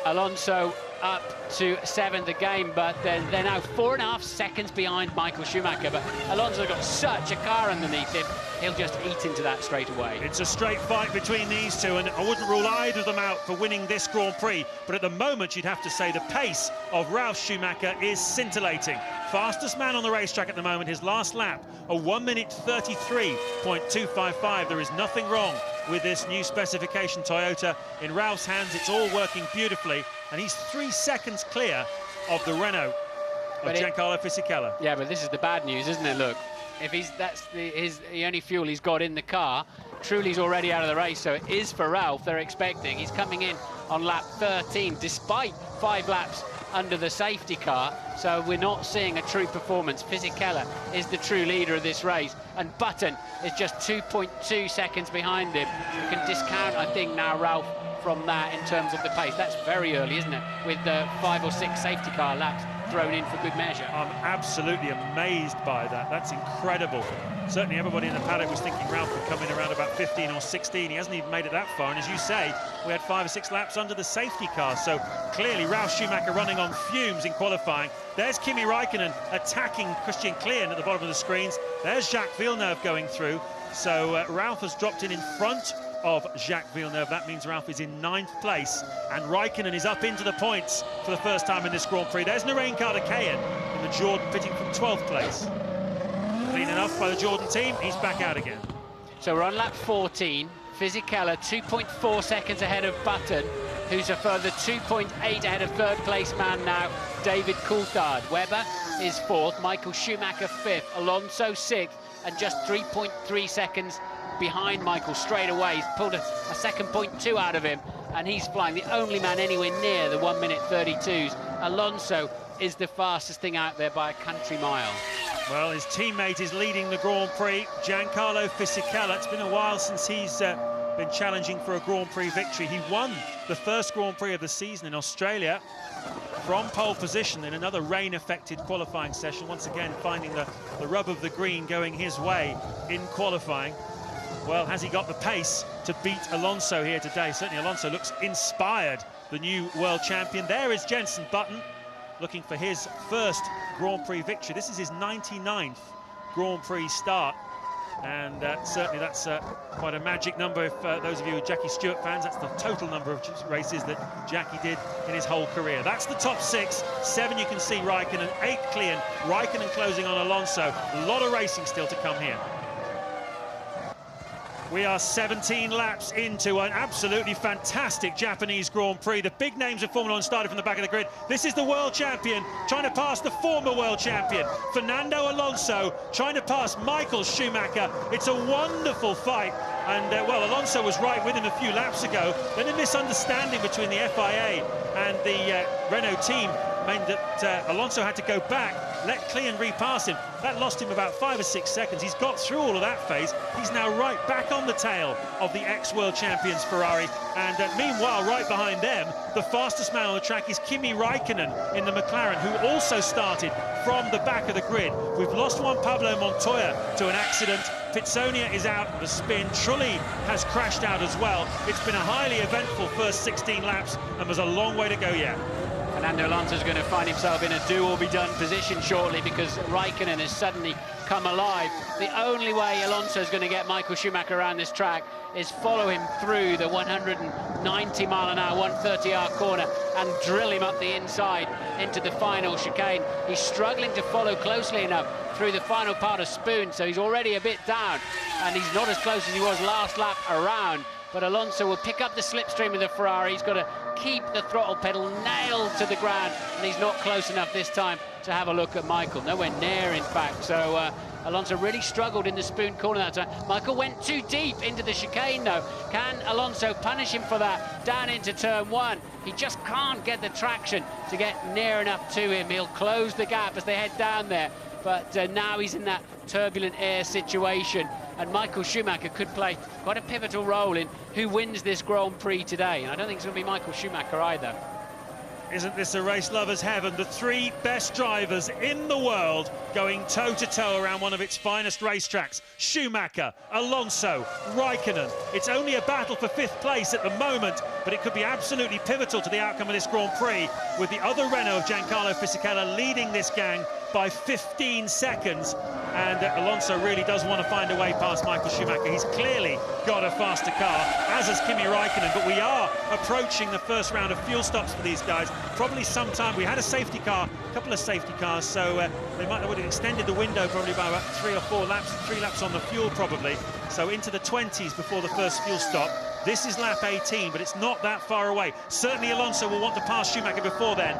Alonso up to 7th again, but they're now 4.5 seconds behind Michael Schumacher. But Alonso got such a car underneath him, he'll just eat into that straight away. It's a straight fight between these two, and I wouldn't rule either of them out for winning this Grand Prix. But at the moment, you'd have to say the pace of Ralf Schumacher is scintillating. Fastest man on the racetrack at the moment, his last lap, a 1:33.255. There is nothing wrong with this new specification Toyota. In Ralph's hands, it's all working beautifully, and he's 3 seconds clear of the Renault of Giancarlo Fisichella. Yeah, but this is the bad news, isn't it? Look, if that's the only fuel he's got in the car, Trulli's already out of the race, so it is for Ralf. They're expecting. He's coming in on lap 13, despite 5 laps under the safety car, so we're not seeing a true performance. Fisichella is the true leader of this race, and Button is just 2.2 seconds behind him. You can discount, I think, now Ralf from that in terms of the pace. That's very early, isn't it, with the 5 or 6 safety car laps thrown in for good measure. I'm absolutely amazed by that. That's incredible. Certainly everybody in the paddock was thinking Ralf would come in around about 15 or 16. He hasn't even made it that far, and as you say, we had 5 or 6 laps under the safety car, so clearly Ralf Schumacher running on fumes in qualifying. There's Kimi Raikkonen attacking Christian Klian at the bottom of the screens. There's Jacques Villeneuve going through, so Ralf has dropped in front of Jacques Villeneuve. That means Ralf is in 9th place, and Raikkonen is up into the points for the first time in this Grand Prix. There's Narain Karthikeyan in the Jordan pitting from 12th place. Clean enough by the Jordan team, he's back out again. So we're on lap 14. Fisichella 2.4 seconds ahead of Button, who's a further 2.8 ahead of 3rd place man now, David Coulthard. Webber is 4th, Michael Schumacher 5th, Alonso 6th, and just 3.3 seconds behind Michael straight away. He's pulled a second 0.2 out of him, and he's flying, the only man anywhere near the 1:32s. Alonso is the fastest thing out there by a country mile. Well, his teammate is leading the Grand Prix, Giancarlo Fisichella. It's been a while since he's been challenging for a Grand Prix victory. He won the first Grand Prix of the season in Australia from pole position in another rain-affected qualifying session. Once again, finding the rub of the green going his way in qualifying. Well, has he got the pace to beat Alonso here today? Certainly Alonso looks inspired, the new world champion. There is Jenson Button, looking for his first Grand Prix victory. This is his 99th Grand Prix start, and certainly that's quite a magic number. If those of you who are Jackie Stewart fans, that's the total number of races that Jackie did in his whole career. That's the top 6. 7 you can see Raikkonen, 8 Klian, Raikkonen closing on Alonso. A lot of racing still to come here. We are 17 laps into an absolutely fantastic Japanese Grand Prix. The big names of Formula 1 started from the back of the grid. This is the world champion trying to pass the former world champion, Fernando Alonso, trying to pass Michael Schumacher. It's a wonderful fight. And, well, Alonso was right with him a few laps ago. Then a misunderstanding between the FIA and the Renault team meant that Alonso had to go back let Klian repass him. That lost him about 5 or 6 seconds. He's got through all of that phase. He's now right back on the tail of the ex-world champions Ferrari. And meanwhile, right behind them, the fastest man on the track is Kimi Raikkonen in the McLaren, who also started from the back of the grid. We've lost Juan Pablo Montoya to an accident. Pizzonia is out of the spin. Trulli has crashed out as well. It's been a highly eventful first 16 laps, and there's a long way to go yet. Fernando Alonso's going to find himself in a do-or-be-done position shortly because Raikkonen has suddenly come alive. The only way Alonso's going to get Michael Schumacher around this track is follow him through the 190-mile-an-hour, 130-yard corner and drill him up the inside into the final chicane. He's struggling to follow closely enough through the final part of Spoon, so he's already a bit down, and he's not as close as he was last lap around. But Alonso will pick up the slipstream of the Ferrari. He's got to keep the throttle pedal nailed to the ground, and he's not close enough this time to have a look at Michael. Nowhere near, in fact. So Alonso really struggled in the Spoon corner that time. Michael went too deep into the chicane, though. Can Alonso punish him for that down into turn 1? He just can't get the traction to get near enough to him. He'll close the gap as they head down there. But now he's in that turbulent air situation, and Michael Schumacher could play quite a pivotal role in who wins this Grand Prix today. And I don't think it's going to be Michael Schumacher either. Isn't this a race lover's heaven? The 3 best drivers in the world going toe-to-toe around one of its finest racetracks. Schumacher, Alonso, Raikkonen. It's only a battle for 5th place at the moment, but it could be absolutely pivotal to the outcome of this Grand Prix, with the other Renault of Giancarlo Fisichella leading this gang by 15 seconds. And Alonso really does want to find a way past Michael Schumacher. He's clearly got a faster car, as has Kimi Raikkonen, but we are approaching the first round of fuel stops for these guys. Probably sometime. We had a safety car, a couple of safety cars, so they might have extended the window probably by about 3 or 4 laps, 3 laps on the fuel probably. So into the 20s before the first fuel stop. This is lap 18, but it's not that far away. Certainly Alonso will want to pass Schumacher before then.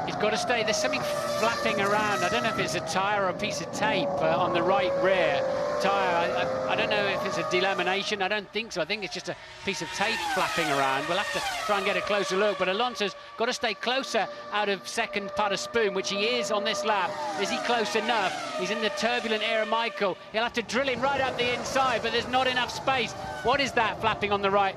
He's got to stay. There's something flapping around. I don't know if it's a tyre or a piece of tape on the right rear tyre. I don't know if it's a delamination. I don't think so. I think it's just a piece of tape flapping around. We'll have to try and get a closer look. But Alonso's got to stay closer out of second part of Spoon, which he is on this lap. Is he close enough? He's in the turbulent air of Michael. He'll have to drill him right up the inside, but there's not enough space. What is that flapping on the right?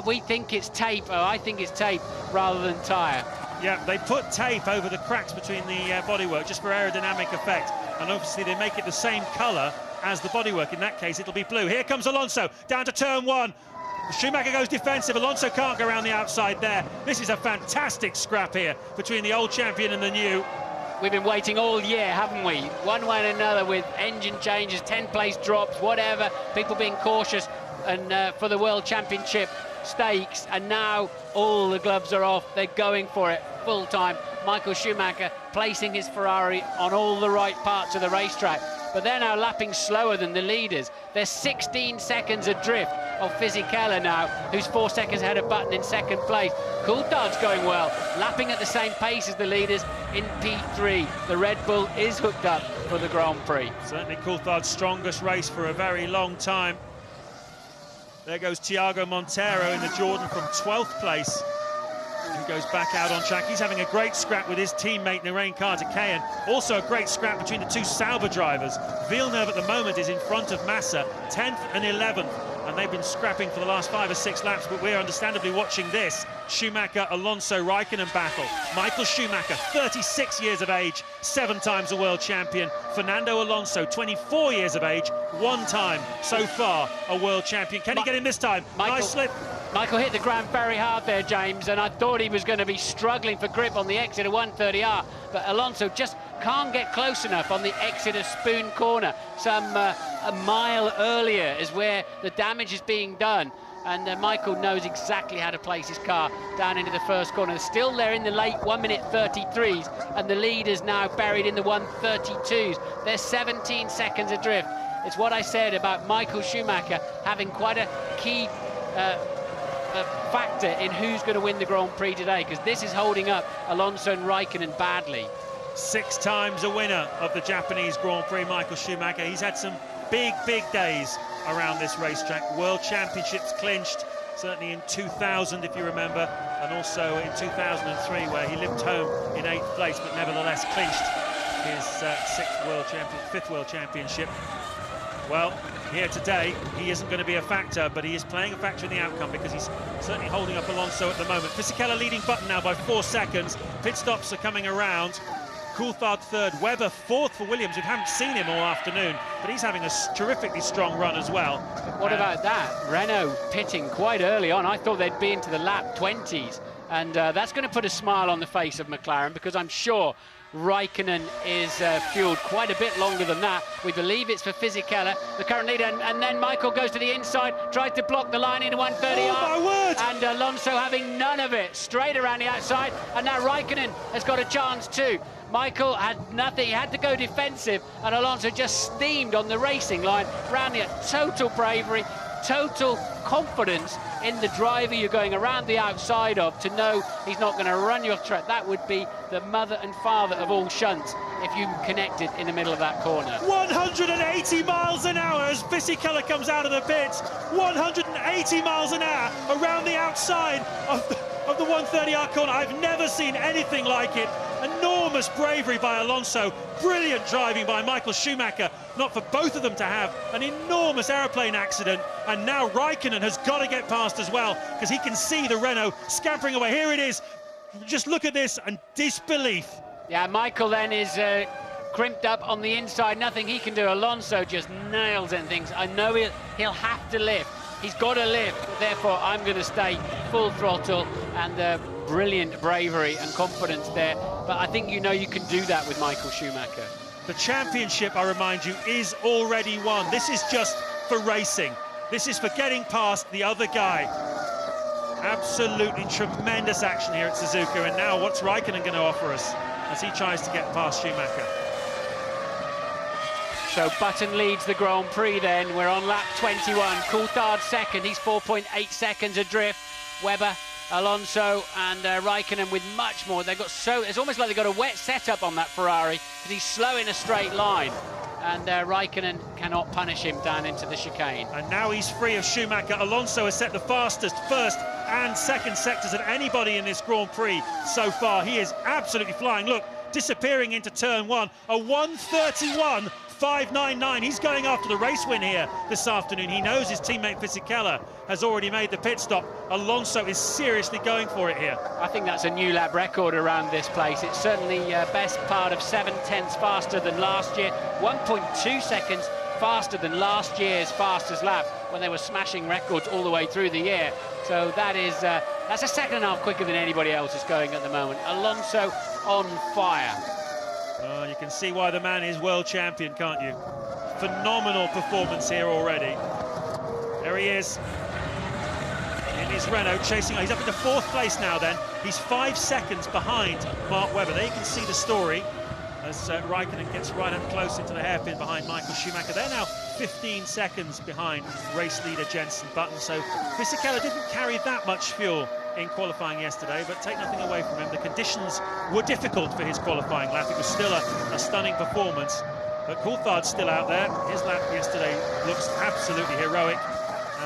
We think it's tape. I think it's tape rather than tyre. Yeah, they put tape over the cracks between the bodywork just for aerodynamic effect, and obviously they make it the same colour as the bodywork. In that case, it'll be blue. Here comes Alonso down to turn 1. Schumacher goes defensive. Alonso can't go around the outside there. This is a fantastic scrap here between the old champion and the new. We've been waiting all year, haven't we? One way and another, with engine changes, 10-place drops, whatever, people being cautious, and for the World Championship stakes, and now all the gloves are off. They're going for it full time. Michael Schumacher placing his Ferrari on all the right parts of the racetrack, but they're now lapping slower than the leaders. They're 16 seconds adrift of Fisichella now, who's 4 seconds ahead of Button in second place. Coulthard's going well, lapping at the same pace as the leaders in P3. The Red Bull is hooked up for the Grand Prix. Certainly Coulthard's strongest race for a very long time. There goes Thiago Monteiro in the Jordan from 12th place, who goes back out on track. He's having a great scrap with his teammate Narain Karthikeyan. Also a great scrap between the 2 Sauber drivers. Villeneuve at the moment is in front of Massa, 10th and 11th, and they've been scrapping for the last 5 or 6 laps, but we're understandably watching this Schumacher, Alonso, Raikkonen battle. Michael Schumacher, 36 years of age, 7 times a world champion. Fernando Alonso, 24 years of age, 1 time so far a world champion. Can he get him this time? Nice slip. Michael hit the ground very hard there, James, and I thought he was going to be struggling for grip on the exit of 130R, but Alonso just can't get close enough on the exit of Spoon Corner. A mile earlier is where the damage is being done, and Michael knows exactly how to place his car down into the first corner. Still there in the late 1:33s, and the leaders now buried in the 1:32s. They're 17 seconds adrift. It's what I said about Michael Schumacher having quite a key factor in who's going to win the Grand Prix today, because this is holding up Alonso and Raikkonen badly. 6 times a winner of the Japanese Grand Prix, Michael Schumacher. He's had some big days around this racetrack. World Championships clinched, certainly in 2000, if you remember, and also in 2003, where he limped home in 8th place, but nevertheless clinched his fifth World Championship. Well, here today, he isn't going to be a factor, but he is playing a factor in the outcome because he's certainly holding up Alonso at the moment. Fisichella leading Button now by 4 seconds. Pit stops are coming around. Coulthard third, Webber fourth for Williams. We haven't seen him all afternoon, but he's having a terrifically strong run as well. What about that? Renault pitting quite early on. I thought they'd be into the lap 20s, and that's going to put a smile on the face of McLaren, because I'm sure Raikkonen is fueled quite a bit longer than that. We believe it's for Fisichella, the current leader, and then Michael goes to the inside, tries to block the line into 130. Oh my word! And Alonso having none of it, straight around the outside, and now Raikkonen has got a chance too. Michael had nothing, he had to go defensive, and Alonso just steamed on the racing line. Rounding at total bravery, total confidence in the driver you're going around the outside of, to know he's not going to run you off track. That would be the mother and father of all shunts if you connected in the middle of that corner. 180 miles an hour as Fisichella comes out of the pits. 180 miles an hour around the outside of the 130R corner. I've never seen anything like it. Enormous bravery by Alonso, brilliant driving by Michael Schumacher, not for both of them to have an enormous aeroplane accident, and now Raikkonen has got to get past as well, because he can see the Renault scampering away. Here it is, just look at this, and disbelief. Yeah, Michael then is crimped up on the inside, nothing he can do. Alonso just nails and things. I know he'll have to lift. He's got to lift, therefore I'm going to stay full throttle, and brilliant bravery and confidence there. But I think you can do that with Michael Schumacher. The championship, I remind you, is already won. This is just for racing. This is for getting past the other guy. Absolutely tremendous action here at Suzuka. And now what's Raikkonen going to offer us as he tries to get past Schumacher? So Button leads the Grand Prix then. We're on lap 21. Coulthard second, he's 4.8 seconds adrift. Webber, Alonso and Raikkonen with much more. They've got it's almost like they've got a wet setup on that Ferrari, because he's slow in a straight line. And Raikkonen cannot punish him down into the chicane. And now he's free of Schumacher. Alonso has set the fastest first and second sectors of anybody in this Grand Prix so far. He is absolutely flying. Look, disappearing into turn one. A 1:31.599. He's going after the race win here this afternoon. He knows his teammate Fisichella has already made the pit stop. Alonso is seriously going for it here. I think that's a new lap record around this place. It's certainly best part of 7/10 faster than last year. 1.2 seconds faster than last year's fastest lap, when they were smashing records all the way through the year. So that is that's a second and a half quicker than anybody else is going at the moment. Alonso on fire. You can see why the man is world champion, can't you? Phenomenal performance here already. There he is in his Renault, chasing. He's up into fourth place now then. He's 5 seconds behind Mark Webber. There you can see the story as Raikkonen gets right up close into the hairpin behind Michael Schumacher. They're now 15 seconds behind race leader Jenson Button. So Fisichella didn't carry that much fuel in qualifying yesterday, but take nothing away from him. The conditions were difficult for his qualifying lap. It was still a stunning performance, but Coulthard's still out there. His lap yesterday looks absolutely heroic,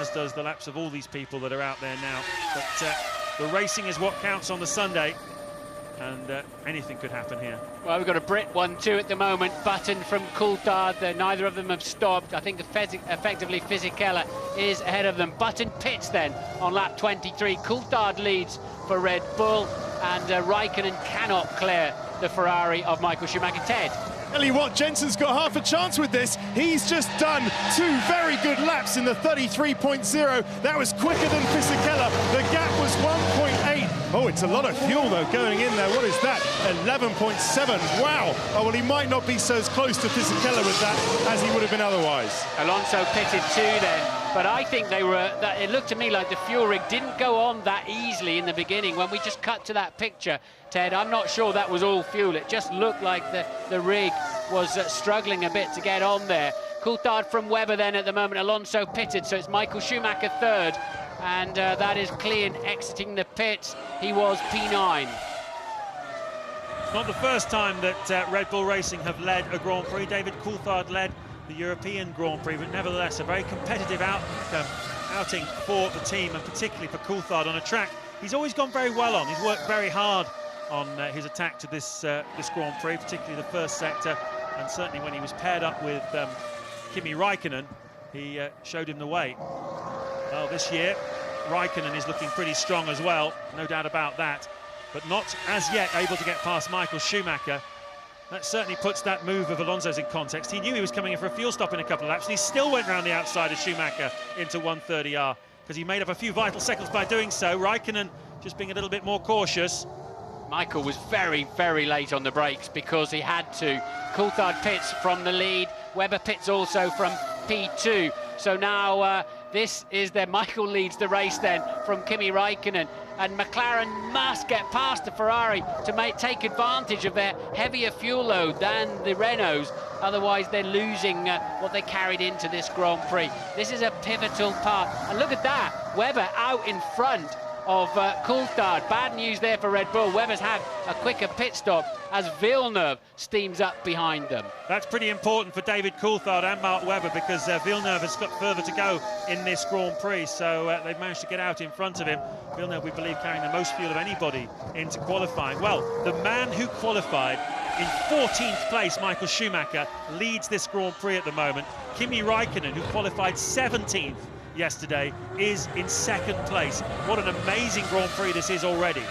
as does the laps of all these people that are out there now. But the racing is what counts on the Sunday, and anything could happen here. Well, we've got a Brit 1-2 at the moment. Button from Coulthard. Neither of them have stopped. I think effectively Fisichella is ahead of them. Button pits then on lap 23. Coulthard leads for Red Bull, and Raikkonen cannot clear the Ferrari of Michael Schumacher. Ted? Tell you what, Jenson's got half a chance with this. He's just done 2 very good laps in the 33.0. That was quicker than Fisichella. The gap was 1.8. Oh, it's a lot of fuel, though, going in there. What is that? 11.7. Wow. Oh, well, he might not be so close to Fisichella with that as he would have been otherwise. Alonso pitted too then. But I think it looked to me like the fuel rig didn't go on that easily in the beginning. When we just cut to that picture, Ted, I'm not sure that was all fuel. It just looked like the rig was struggling a bit to get on there. Coulthard from Webber then at the moment. Alonso pitted, so it's Michael Schumacher third. And that is Klein exiting the pits. He was P9. Not the first time that Red Bull Racing have led a Grand Prix. David Coulthard led the European Grand Prix, but nevertheless a very competitive outing for the team, and particularly for Coulthard on a track he's always gone very well on. He's worked very hard on his attack to this Grand Prix, particularly the first sector, and certainly when he was paired up with Kimi Räikkönen, he showed him the way. Well, this year, Räikkönen is looking pretty strong as well, no doubt about that, but not as yet able to get past Michael Schumacher. That certainly puts that move of Alonso's in context. He knew he was coming in for a fuel stop in a couple of laps, and he still went round the outside of Schumacher into 130R, because he made up a few vital seconds by doing so. Räikkönen just being a little bit more cautious. Michael was very, very late on the brakes because he had to. Coulthard pits from the lead, Webber pits also from P2. So now this is Michael leads the race then from Kimi Räikkönen, and McLaren must get past the Ferrari to take advantage of their heavier fuel load than the Renaults. Otherwise they're losing what they carried into this Grand Prix. This is a pivotal part, and look at that, Webber out in front of Coulthard. Bad news there for Red Bull. Webber's had a quicker pit stop as Villeneuve steams up behind them. That's pretty important for David Coulthard and Mark Webber, because Villeneuve has got further to go in this Grand Prix, so they've managed to get out in front of him. Villeneuve, we believe, carrying the most fuel of anybody into qualifying. Well, the man who qualified in 14th place, Michael Schumacher, leads this Grand Prix at the moment. Kimi Räikkönen, who qualified 17th yesterday, is in 2nd place. What an amazing Grand Prix this is already.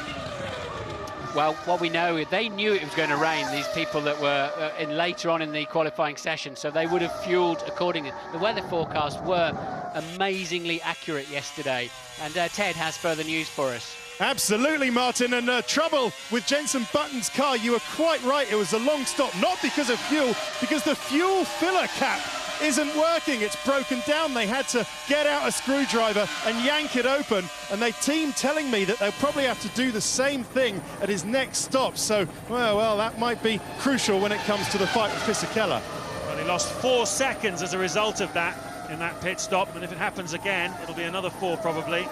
Well, what we know, they knew it was going to rain, these people that were later on in the qualifying session, so they would have fueled accordingly. The weather forecasts were amazingly accurate yesterday, and Ted has further news for us. Absolutely, Martin, and trouble with Jenson Button's car. You were quite right, it was a long stop, not because of fuel, because the fuel filler cap isn't working. It's broken down. They had to get out a screwdriver and yank it open, and they team telling me that they'll probably have to do the same thing at his next stop. So, well, that might be crucial when it comes to the fight with Fisichella. Well, he lost 4 seconds as a result of that in that pit stop, and if it happens again, it'll be another 4 probably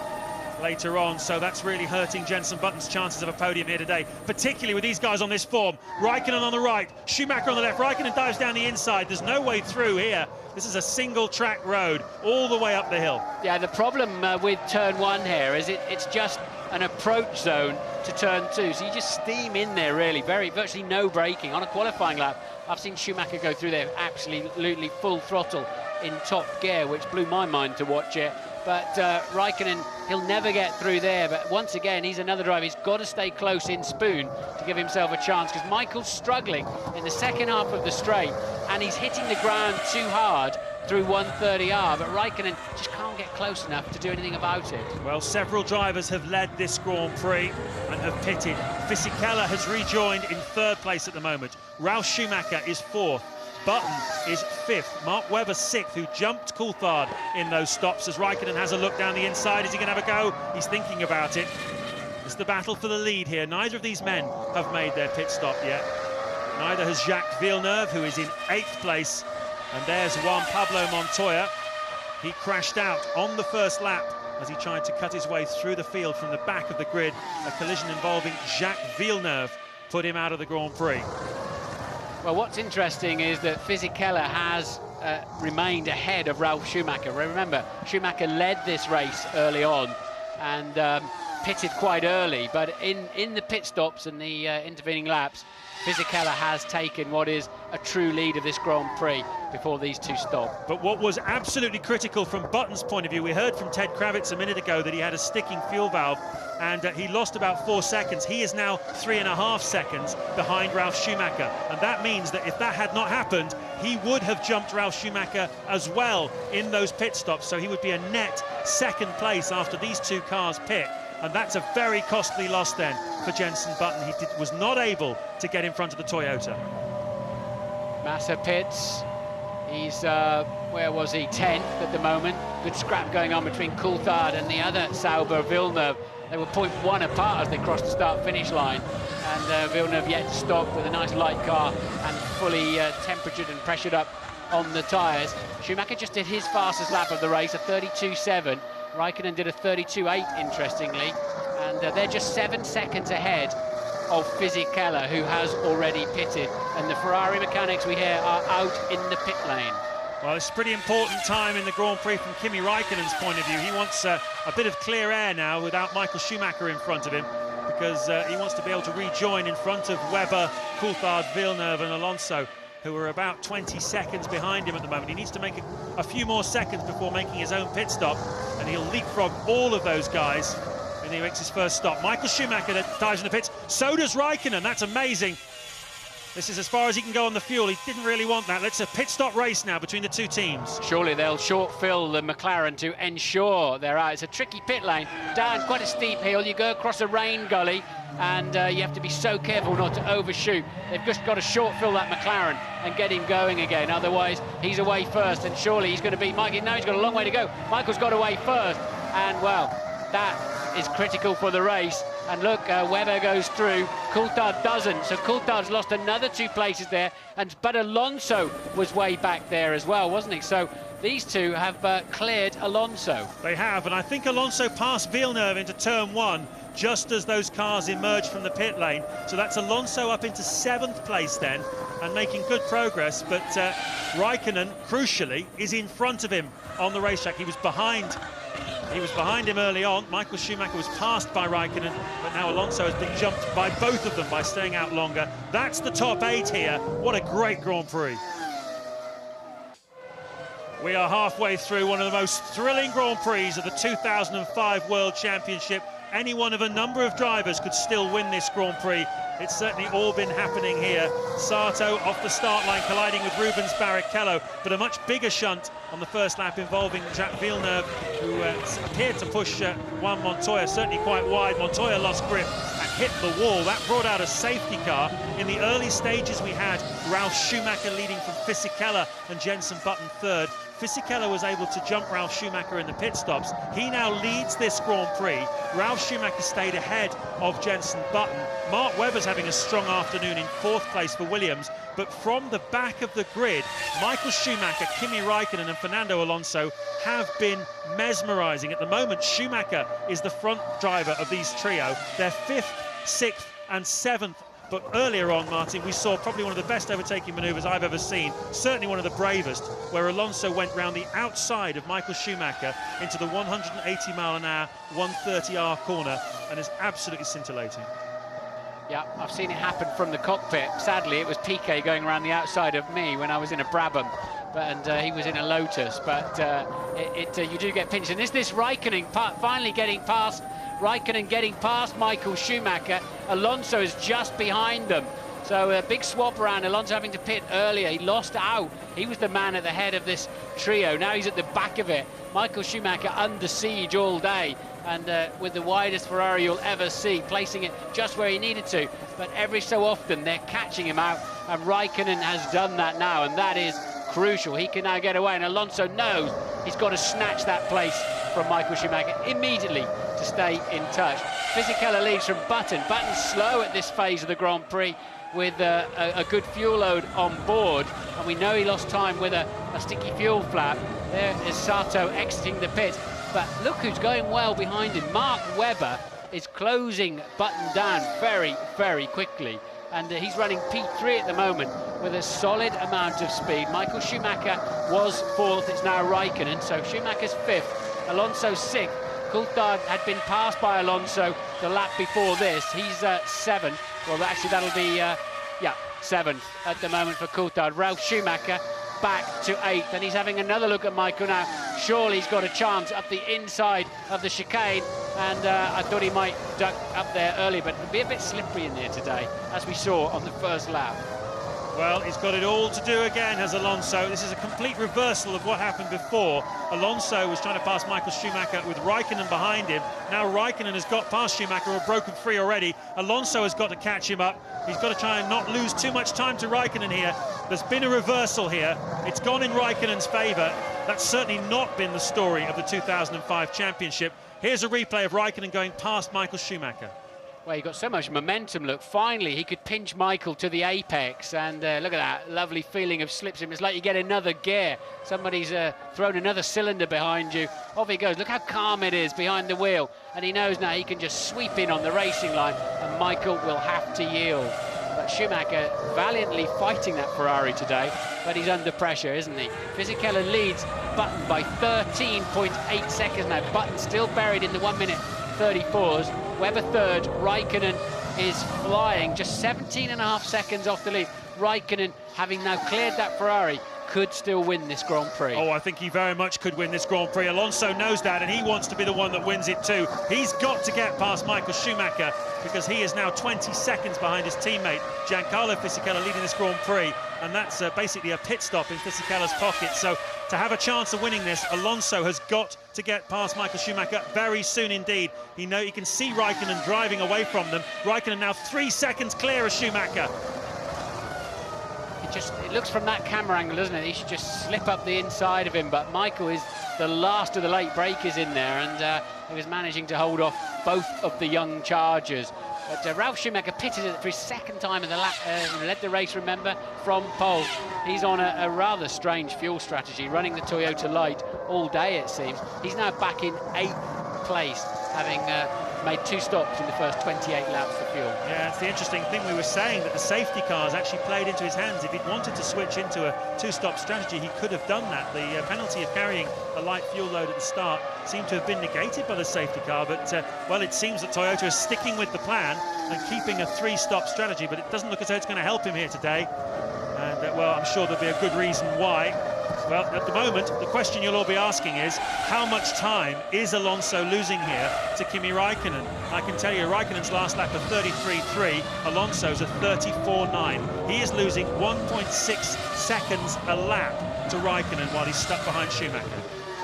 later on, so that's really hurting Jenson Button's chances of a podium here today, particularly with these guys on this form. Räikkönen on the right, Schumacher on the left. Räikkönen dives down the inside. There's no way through here. This is a single track road all the way up the hill. Yeah, the problem with turn 1 here is it's just an approach zone to turn 2, so you just steam in there really, virtually no braking. On a qualifying lap, I've seen Schumacher go through there absolutely full throttle in top gear, which blew my mind to watch it. But Räikkönen, he'll never get through there. But once again, he's another driver. He's got to stay close in Spoon to give himself a chance, because Michael's struggling in the second half of the straight, and he's hitting the ground too hard through 130R. But Räikkönen just can't get close enough to do anything about it. Well, several drivers have led this Grand Prix and have pitted. Fisichella has rejoined in 3rd place at the moment. Ralf Schumacher is 4th. Button is 5th. Mark Webber 6th, who jumped Coulthard in those stops as Räikkönen has a look down the inside. Is he going to have a go? He's thinking about it. It's the battle for the lead here. Neither of these men have made their pit stop yet. Neither has Jacques Villeneuve, who is in 8th place. And there's Juan Pablo Montoya. He crashed out on the first lap as he tried to cut his way through the field from the back of the grid. A collision involving Jacques Villeneuve put him out of the Grand Prix. Well, what's interesting is that Fisichella has remained ahead of Ralf Schumacher. Remember, Schumacher led this race early on and pitted quite early, but in the pit stops and the intervening laps, Fisichella has taken what is a true lead of this Grand Prix before these two stop. But what was absolutely critical from Button's point of view, we heard from Ted Kravitz a minute ago that he had a sticking fuel valve, and he lost about 4 seconds. He is now 3.5 seconds behind Ralf Schumacher, and that means that if that had not happened, he would have jumped Ralf Schumacher as well in those pit stops, so he would be a net 2nd place after these 2 cars pit. And that's a very costly loss then for Jenson Button. He was not able to get in front of the Toyota. Massa pits. He's, where was he? 10th at the moment. Good scrap going on between Coulthard and the other Sauber, Villeneuve. They were 0.1 apart as they crossed the start-finish line. And Villeneuve yet to stop with a nice light car and fully temperatured and pressured up on the tyres. Schumacher just did his fastest lap of the race, a 32.7. Räikkönen did a 32.8, interestingly, and they're just 7 seconds ahead of Fisichella, who has already pitted, and the Ferrari mechanics we hear are out in the pit lane. Well, it's a pretty important time in the Grand Prix from Kimi Räikkönen's point of view. He wants a bit of clear air now without Michael Schumacher in front of him. because he wants to be able to rejoin in front of Webber, Coulthard, Villeneuve and Alonso, who are about 20 seconds behind him at the moment. He needs to make a few more seconds before making his own pit stop, and he'll leapfrog all of those guys when he makes his first stop. Michael Schumacher dives in the pits, so does Raikkonen. That's amazing. This is as far as he can go on the fuel. He didn't really want that. It's a pit stop race now between the two teams. Surely they'll short fill the McLaren to ensure they're out. It's a tricky pit lane, down quite a steep hill. You go across a rain gully, and you have to be so careful not to overshoot. They've just got to short fill that McLaren and get him going again. Otherwise, he's away first, and surely he's going to beat Mikey. Now he's got a long way to go. Michael's got away first, and well, that is critical for the race. And look, Webber goes through, Coulthard doesn't, so Coulthard's lost another 2 places there, but Alonso was way back there as well, wasn't he? So these two have cleared Alonso. They have, and I think Alonso passed Villeneuve into turn 1 just as those cars emerged from the pit lane. So that's Alonso up into 7th place then, and making good progress, but Raikkonen, crucially, is in front of him on the racetrack. He was behind him early on. Michael Schumacher was passed by Raikkonen, but now Alonso has been jumped by both of them by staying out longer. That's the top 8 here. What a great Grand Prix. We are halfway through one of the most thrilling Grand Prix of the 2005 World Championship. Any one of a number of drivers could still win this Grand Prix. It's certainly all been happening here. Sato off the start line colliding with Rubens Barrichello, but a much bigger shunt on the first lap involving Jacques Villeneuve, who appeared to push Juan Montoya certainly quite wide. Montoya lost grip and hit the wall. That brought out a safety car. In the early stages we had Ralf Schumacher leading from Fisichella and Jenson Button third. Fisichella was able to jump Ralf Schumacher in the pit stops. He now leads this Grand Prix. Ralf Schumacher stayed ahead of Jenson Button. Mark Webber's having a strong afternoon in 4th place for Williams, but from the back of the grid, Michael Schumacher, Kimi Raikkonen and Fernando Alonso have been mesmerising. At the moment, Schumacher is the front driver of these trio. They're 5th, 6th and 7th. But earlier on, Martin, we saw probably one of the best overtaking manoeuvres I've ever seen, certainly one of the bravest, where Alonso went round the outside of Michael Schumacher into the 180-mile-an-hour, 130R corner, and is absolutely scintillating. Yeah, I've seen it happen from the cockpit. Sadly, it was Piquet going around the outside of me when I was in a Brabham, and he was in a Lotus. But you do get pinched. And is this Raikkonen finally getting past? Raikkonen getting past Michael Schumacher. Alonso is just behind them. So a big swap around. Alonso having to pit earlier. He lost out. He was the man at the head of this trio. Now he's at the back of it. Michael Schumacher under siege all day, and with the widest Ferrari you'll ever see, placing it just where he needed to. But every so often they're catching him out, and Raikkonen has done that now, and that is crucial. He can now get away, and Alonso knows he's got to snatch that place from Michael Schumacher immediately to stay in touch. Fisichella leads from Button. Button's slow at this phase of the Grand Prix with a good fuel load on board, and we know he lost time with a sticky fuel flap. There is Sato exiting the pit, but look who's going well behind him. Mark Webber is closing Button down very, very quickly, and he's running P3 at the moment with a solid amount of speed. Michael Schumacher was 4th, it's now Raikkonen, so Schumacher's 5th, Alonso 6th. Coulthard had been passed by Alonso the lap before this. He's 7th. Well, actually, that'll be, 7th at the moment for Coulthard. Ralf Schumacher back to 8th, and he's having another look at Michael now. Surely he's got a chance up the inside of the chicane, and I thought he might duck up there earlier, but it'll be a bit slippery in there today, as we saw on the first lap. Well, he's got it all to do again, has Alonso. This is a complete reversal of what happened before. Alonso was trying to pass Michael Schumacher with Raikkonen behind him. Now Raikkonen has got past Schumacher, or broken free already. Alonso has got to catch him up. He's got to try and not lose too much time to Raikkonen here. There's been a reversal here. It's gone in Raikkonen's favour. That's certainly not been the story of the 2005 championship. Here's a replay of Raikkonen going past Michael Schumacher. Well, he got so much momentum, look, finally he could pinch Michael to the apex, and look at that lovely feeling of slips him. It's like you get another gear. Somebody's thrown another cylinder behind you. Off he goes. Look how calm it is behind the wheel, and he knows now he can just sweep in on the racing line, and Michael will have to yield. But Schumacher valiantly fighting that Ferrari today, but he's under pressure, isn't he? Fisichella leads Button by 13.8 seconds now. Button still buried in the 1 minute 34s. Webber third, Raikkonen is flying, just 17.5 seconds off the lead. Raikkonen, having now cleared that Ferrari, could still win this Grand Prix. Oh, I think he very much could win this Grand Prix. Alonso knows that, and he wants to be the one that wins it too. He's got to get past Michael Schumacher, because he is now 20 seconds behind his teammate Giancarlo Fisichella leading this Grand Prix, and that's basically a pit stop in Fisichella's pocket. So to have a chance of winning this, Alonso has got to get past Michael Schumacher very soon indeed. He can see Raikkonen driving away from them. Raikkonen now 3 seconds clear of Schumacher. It looks from that camera angle, doesn't it? He should just slip up the inside of him, but Michael is the last of the late breakers in there, and he was managing to hold off both of the young chargers. But Ralf Schumacher pitted it for his second time in the lap, led the race, remember, from pole. He's on a rather strange fuel strategy, running the Toyota Light all day, it seems. He's now back in 8th place, having made 2 stops in the first 28 laps for fuel. Yeah, it's the interesting thing we were saying, that the safety cars actually played into his hands. If he'd wanted to switch into a 2-stop strategy, he could have done that. The penalty of carrying a light fuel load at the start seemed to have been negated by the safety car, but well, it seems that Toyota is sticking with the plan and keeping a 3-stop strategy, but it doesn't look as though it's going to help him here today. And well, I'm sure there'll be a good reason why. Well, at the moment, the question you'll all be asking is, how much time is Alonso losing here to Kimi Raikkonen? I can tell you, Raikkonen's last lap of 33.3, Alonso's a 34.9. He is losing 1.6 seconds a lap to Raikkonen while he's stuck behind Schumacher.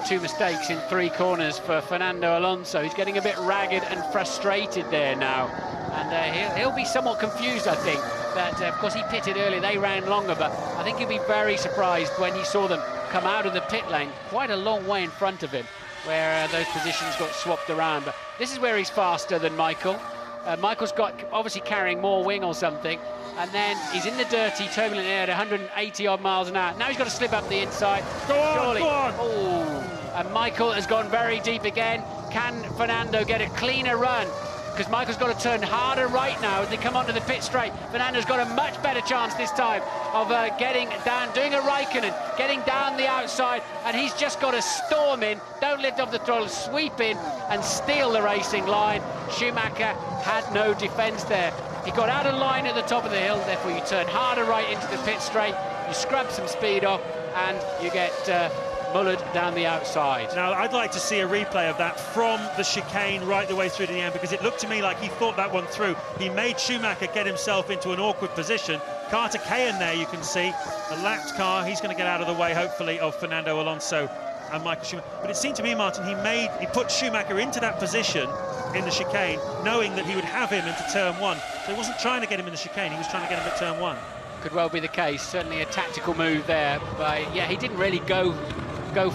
2 mistakes in 3 corners for Fernando Alonso. He's getting a bit ragged and frustrated there now, and he'll be somewhat confused, I think, that of course he pitted earlier, they ran longer, but I think he'll be very surprised when he saw them come out of the pit lane quite a long way in front of him, where those positions got swapped around. But this is where he's faster than Michael. Michael's got obviously carrying more wing or something, and then he's in the dirty, turbulent air at 180 odd miles an hour. Now he's got to slip up the inside. Go on, go on! Oh, and Michael has gone very deep again. Can Fernando get a cleaner run? Because Michael's got to turn harder right now as they come onto the pit straight. Fernando's got a much better chance this time of getting down, doing a Raikkonen, getting down the outside, and he's just got to storm in, don't lift off the throttle, sweep in and steal the racing line. Schumacher had no defence there. He got out of line at the top of the hill, therefore you turn harder right into the pit straight, you scrub some speed off, and you get mullered down the outside. Now, I'd like to see a replay of that from the chicane right the way through to the end, because it looked to me like he thought that one through. He made Schumacher get himself into an awkward position. Carter Cahan there, you can see, a lapped car. He's going to get out of the way, hopefully, of Fernando Alonso and Michael Schumacher. But it seemed to me, Martin, he put Schumacher into that position in the chicane, knowing that he would have him into turn 1. So he wasn't trying to get him in the chicane, he was trying to get him at turn 1. Could well be the case, certainly a tactical move there. But yeah, he didn't really go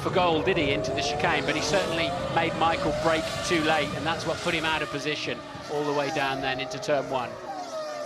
for goal, did he, into the chicane, but he certainly made Michael brake too late, and that's what put him out of position all the way down then into turn 1.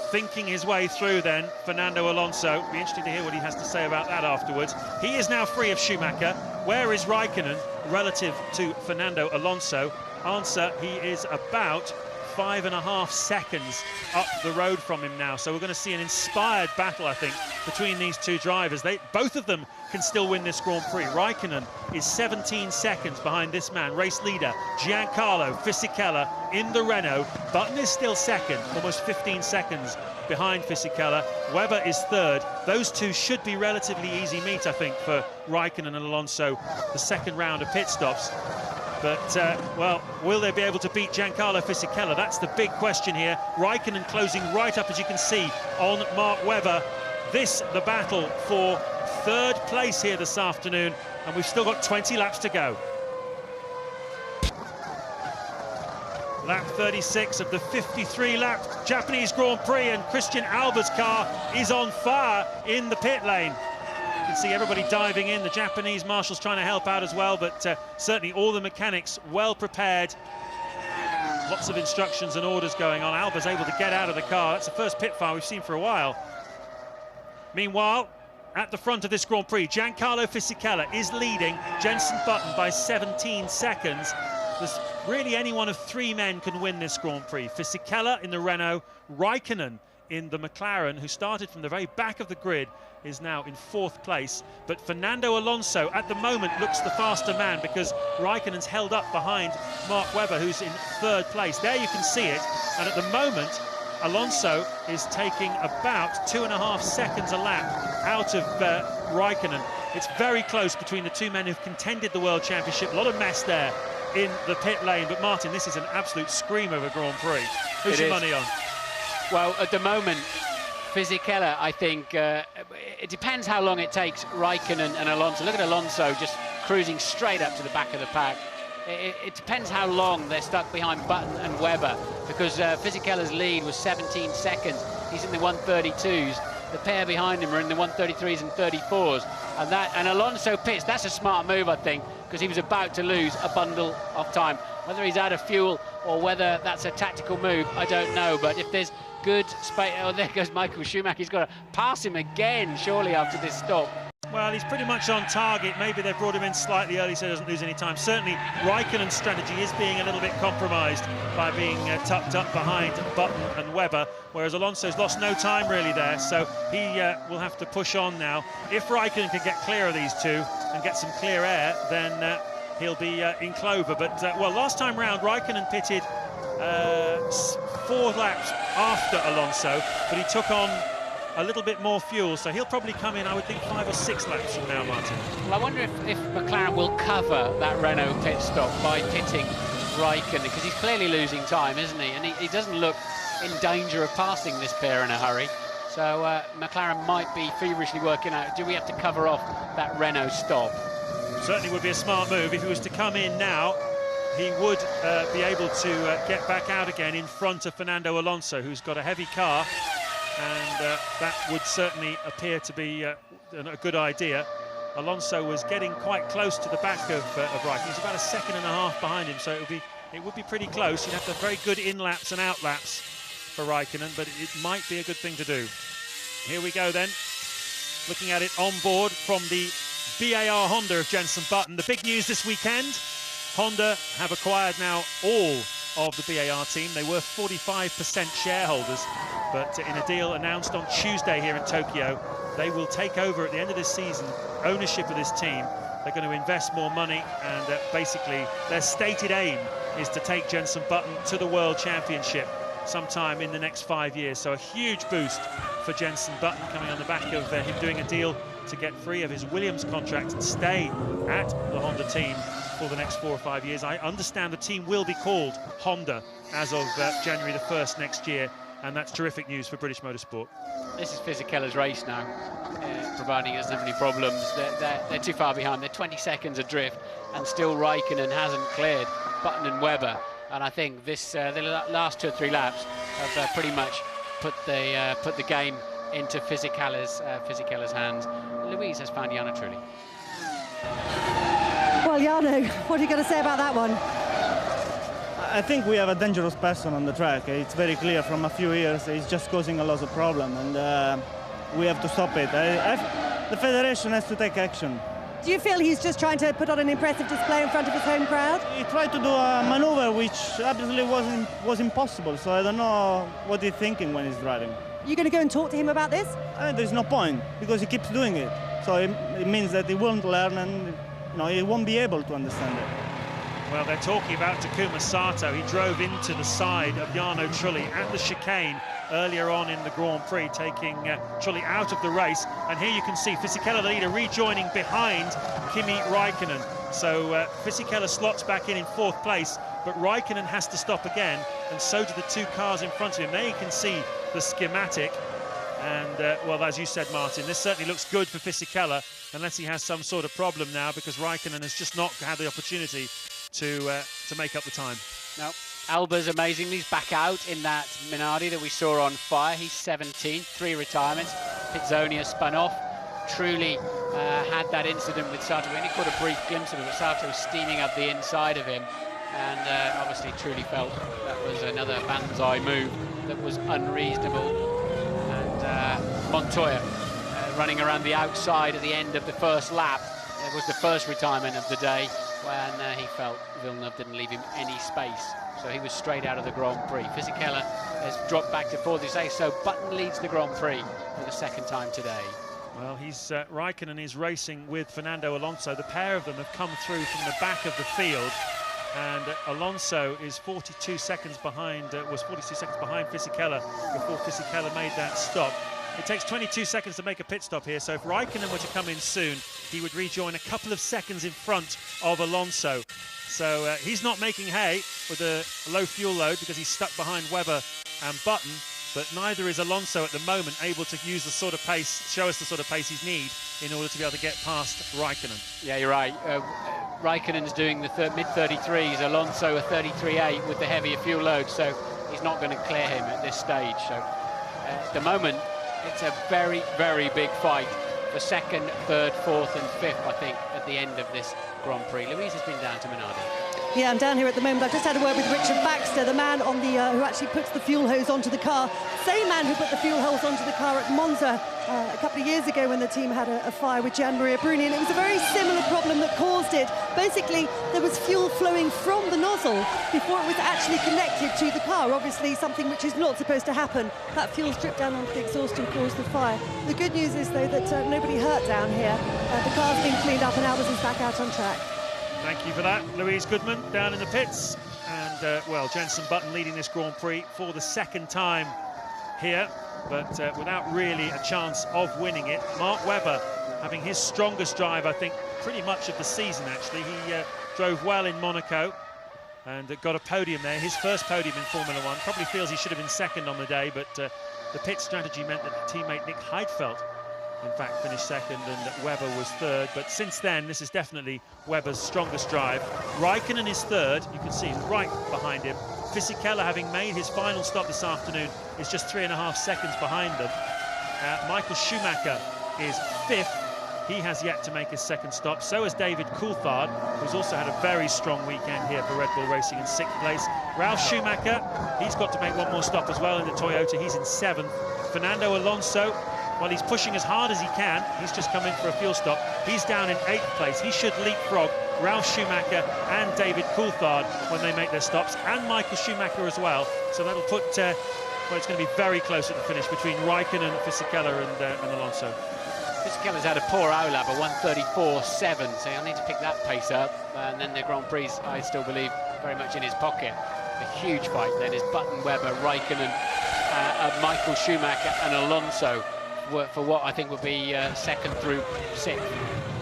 Thinking his way through then, Fernando Alonso. Be interesting to hear what he has to say about that afterwards. He is now free of Schumacher. Where is Raikkonen relative to Fernando Alonso? Answer, he is about 5.5 seconds up the road from him now. So we're going to see an inspired battle, I think, between these two drivers. Both of them can still win this Grand Prix. Raikkonen is 17 seconds behind this man, race leader Giancarlo Fisichella in the Renault. Button is still second, almost 15 seconds behind Fisichella. Webber is third. Those two should be relatively easy meet, I think, for Raikkonen and Alonso, the second round of pit stops. But, well, will they be able to beat Giancarlo Fisichella? That's the big question here. Raikkonen closing right up, as you can see, on Mark Webber. This, the battle for third place here this afternoon, and we've still got 20 laps to go. Lap 36 of the 53-lap Japanese Grand Prix, and Christian Alber's car is on fire in the pit lane. You can see everybody diving in, the Japanese marshals trying to help out as well, but certainly all the mechanics well prepared. Lots of instructions and orders going on. Alba's able to get out of the car. That's the first pit fire we've seen for a while. Meanwhile, at the front of this Grand Prix, Giancarlo Fisichella is leading Jenson Button by 17 seconds. There's really any one of 3 men can win this Grand Prix. Fisichella in the Renault, Raikkonen in the McLaren, who started from the very back of the grid, is now in 4th place. But Fernando Alonso at the moment looks the faster man, because Raikkonen's held up behind Mark Webber, who's in 3rd place. There you can see it, and at the moment Alonso is taking about 2.5 seconds a lap out of Raikkonen. It's very close between the two men who've contended the World Championship. A lot of mess there in the pit lane, but Martin, this is an absolute scream of a Grand Prix. Who's your money on? Well, at the moment, Fisichella, I think, it depends how long it takes Raikkonen and Alonso. Look at Alonso just cruising straight up to the back of the pack. It depends how long they're stuck behind Button and Webber, because Fisichella's lead was 17 seconds. He's in the 132s. The pair behind him are in the 133s and 34s. And Alonso pits. That's a smart move, I think, because he was about to lose a bundle of time. Whether he's out of fuel or whether that's a tactical move, I don't know. But if there's good space... Oh, there goes Michael Schumacher. He's got to pass him again, surely, after this stop. Well, he's pretty much on target. Maybe they've brought him in slightly early so he doesn't lose any time. Certainly, Raikkonen's strategy is being a little bit compromised by being tucked up behind Button and Webber, whereas Alonso's lost no time really there, so he will have to push on now. If Raikkonen can get clear of these two and get some clear air, then he'll be in clover. But, well, last time round, Raikkonen pitted 4 laps after Alonso, but he took on a little bit more fuel, so he'll probably come in, I would think, 5 or 6 laps from now, Martin. Well, I wonder if McLaren will cover that Renault pit stop by pitting Raikkonen, because he's clearly losing time, isn't he? And he doesn't look in danger of passing this pair in a hurry. So McLaren might be feverishly working out, do we have to cover off that Renault stop? Certainly would be a smart move. If he was to come in now, he would be able to get back out again in front of Fernando Alonso, who's got a heavy car, and that would certainly appear to be a good idea. Alonso was getting quite close to the back of Raikkonen. He's about 1.5 seconds behind him, so it would be pretty close. You'd have to have very good in-laps and out-laps for Raikkonen, but it might be a good thing to do. Here we go then, looking at it on board from the BAR Honda of Jenson Button. The big news this weekend, Honda have acquired now all of the BAR team. They were 45% shareholders, but in a deal announced on Tuesday here in Tokyo, they will take over at the end of this season ownership of this team. They're going to invest more money, and basically their stated aim is to take Jenson Button to the World Championship sometime in the next 5 years. So a huge boost for Jenson Button, coming on the back of him doing a deal to get free of his Williams contract and stay at the Honda team for the next 4 or 5 years. I understand the team will be called Honda as of January the 1st next year, and that's terrific news for British motorsport. This is Fisichella's race now, providing he doesn't have any problems. They're too far behind. They're 20 seconds adrift, and still Raikkonen hasn't cleared Button and Webber. And I think this the last 2 or 3 laps have pretty much put the game into Fisichella's hands. Louise has found Jarno Trulli. Well, Jarno, what are you going to say about that one? I think we have a dangerous person on the track. It's very clear from a few years. He's just causing a lot of problem, and we have to stop it. The federation has to take action. Do you feel he's just trying to put on an impressive display in front of his home crowd? He tried to do a maneuver which obviously was impossible, so I don't know what he's thinking when he's driving. Are you going to go and talk to him about this? There's no point, because he keeps doing it. So it means that he won't learn, and he won't be able to understand it. Well, they're talking about Takuma Sato. He drove into the side of Jarno Trulli at the chicane earlier on in the Grand Prix, taking Trulli out of the race. And here you can see Fisichella, the leader, rejoining behind Kimi Raikkonen. So Fisichella slots back in 4th place, but Raikkonen has to stop again, and so do the 2 cars in front of him. There you can see the schematic. And, well, as you said, Martin, this certainly looks good for Fisichella, unless he has some sort of problem now, because Raikkonen has just not had the opportunity to make up the time. No, Alba's amazing. He's back out in that Minardi that we saw on fire. He's 17, 3 retirements. Pizzonia spun off. Trulli had that incident with Sato. We only caught a brief glimpse of it, but Sato was steaming up the inside of him. And obviously Trulli felt that was another banzai move that was unreasonable. And Montoya running around the outside at the end of the first lap. It was the first retirement of the day when he felt Villeneuve didn't leave him any space. So he was straight out of the Grand Prix. Fisichella has dropped back to fourth. So Button leads the Grand Prix for the second time today. Well, Raikkonen is racing with Fernando Alonso. The pair of them have come through from the back of the field, and Alonso is 42 seconds behind. Was 42 seconds behind Fisichella before Fisichella made that stop. It takes 22 seconds to make a pit stop here, so if Raikkonen were to come in soon, he would rejoin a couple of seconds in front of Alonso. So he's not making hay with a low fuel load because he's stuck behind Webber and Button, but neither is Alonso at the moment able to use the sort of pace, show us the sort of pace he's need in order to be able to get past Raikkonen. Yeah, you're right. Raikkonen's doing the mid-33s, Alonso a 33.8 with the heavier fuel load, so he's not going to clear him at this stage. So at the moment, it's a very, very big fight for second, third, fourth and fifth, I think, at the end of this Grand Prix. Louise has been down to Minardi. Yeah, I'm down here at the moment. I've just had a word with Richard Baxter, the man on the who actually puts the fuel hose onto the car. Same man who put the fuel hose onto the car at Monza a couple of years ago when the team had a fire with Gian Maria Bruni, and it was a very similar problem that caused it. Basically, there was fuel flowing from the nozzle before it was actually connected to the car. Obviously, something which is not supposed to happen. That fuel stripped down onto the exhaust and caused the fire. The good news is, though, that nobody hurt down here. The car's been cleaned up and Albers is back out on track. Thank you for that, Louise Goodman down in the pits. And, well, Jenson Button leading this Grand Prix for the second time here, but without really a chance of winning it. Mark Webber having his strongest drive, I think, pretty much of the season, actually. He drove well in Monaco and got a podium there, his first podium in Formula One. Probably feels he should have been second on the day, but the pit strategy meant that teammate Nick Heidfeld in fact finished second and Webber was third, but since then this is definitely Webber's strongest drive. Raikkonen is third, you can see right behind him. Fisichella, having made his final stop this afternoon, is just 3.5 seconds behind them. Michael Schumacher is fifth. He has yet to make his second stop. So has David Coulthard, who's also had a very strong weekend here for Red Bull Racing, in sixth place. Ralf Schumacher, he's got to make one more stop as well in the Toyota. He's in seventh. Fernando Alonso, well, he's pushing as hard as he can. He's just come in for a fuel stop. He's down in eighth place. He should leapfrog Ralf Schumacher and David Coulthard when they make their stops, and Michael Schumacher as well. So that'll put, well, it's going to be very close at the finish between Raikkonen, Fisichella and Alonso. Fisichella's had a poor OLAP, a 1:34.7, so he'll need to pick that pace up. And then the Grand Prix, I still believe, very much in his pocket. A huge fight then is Button, Webber, Raikkonen, Michael Schumacher and Alonso for what I think will be second through sixth.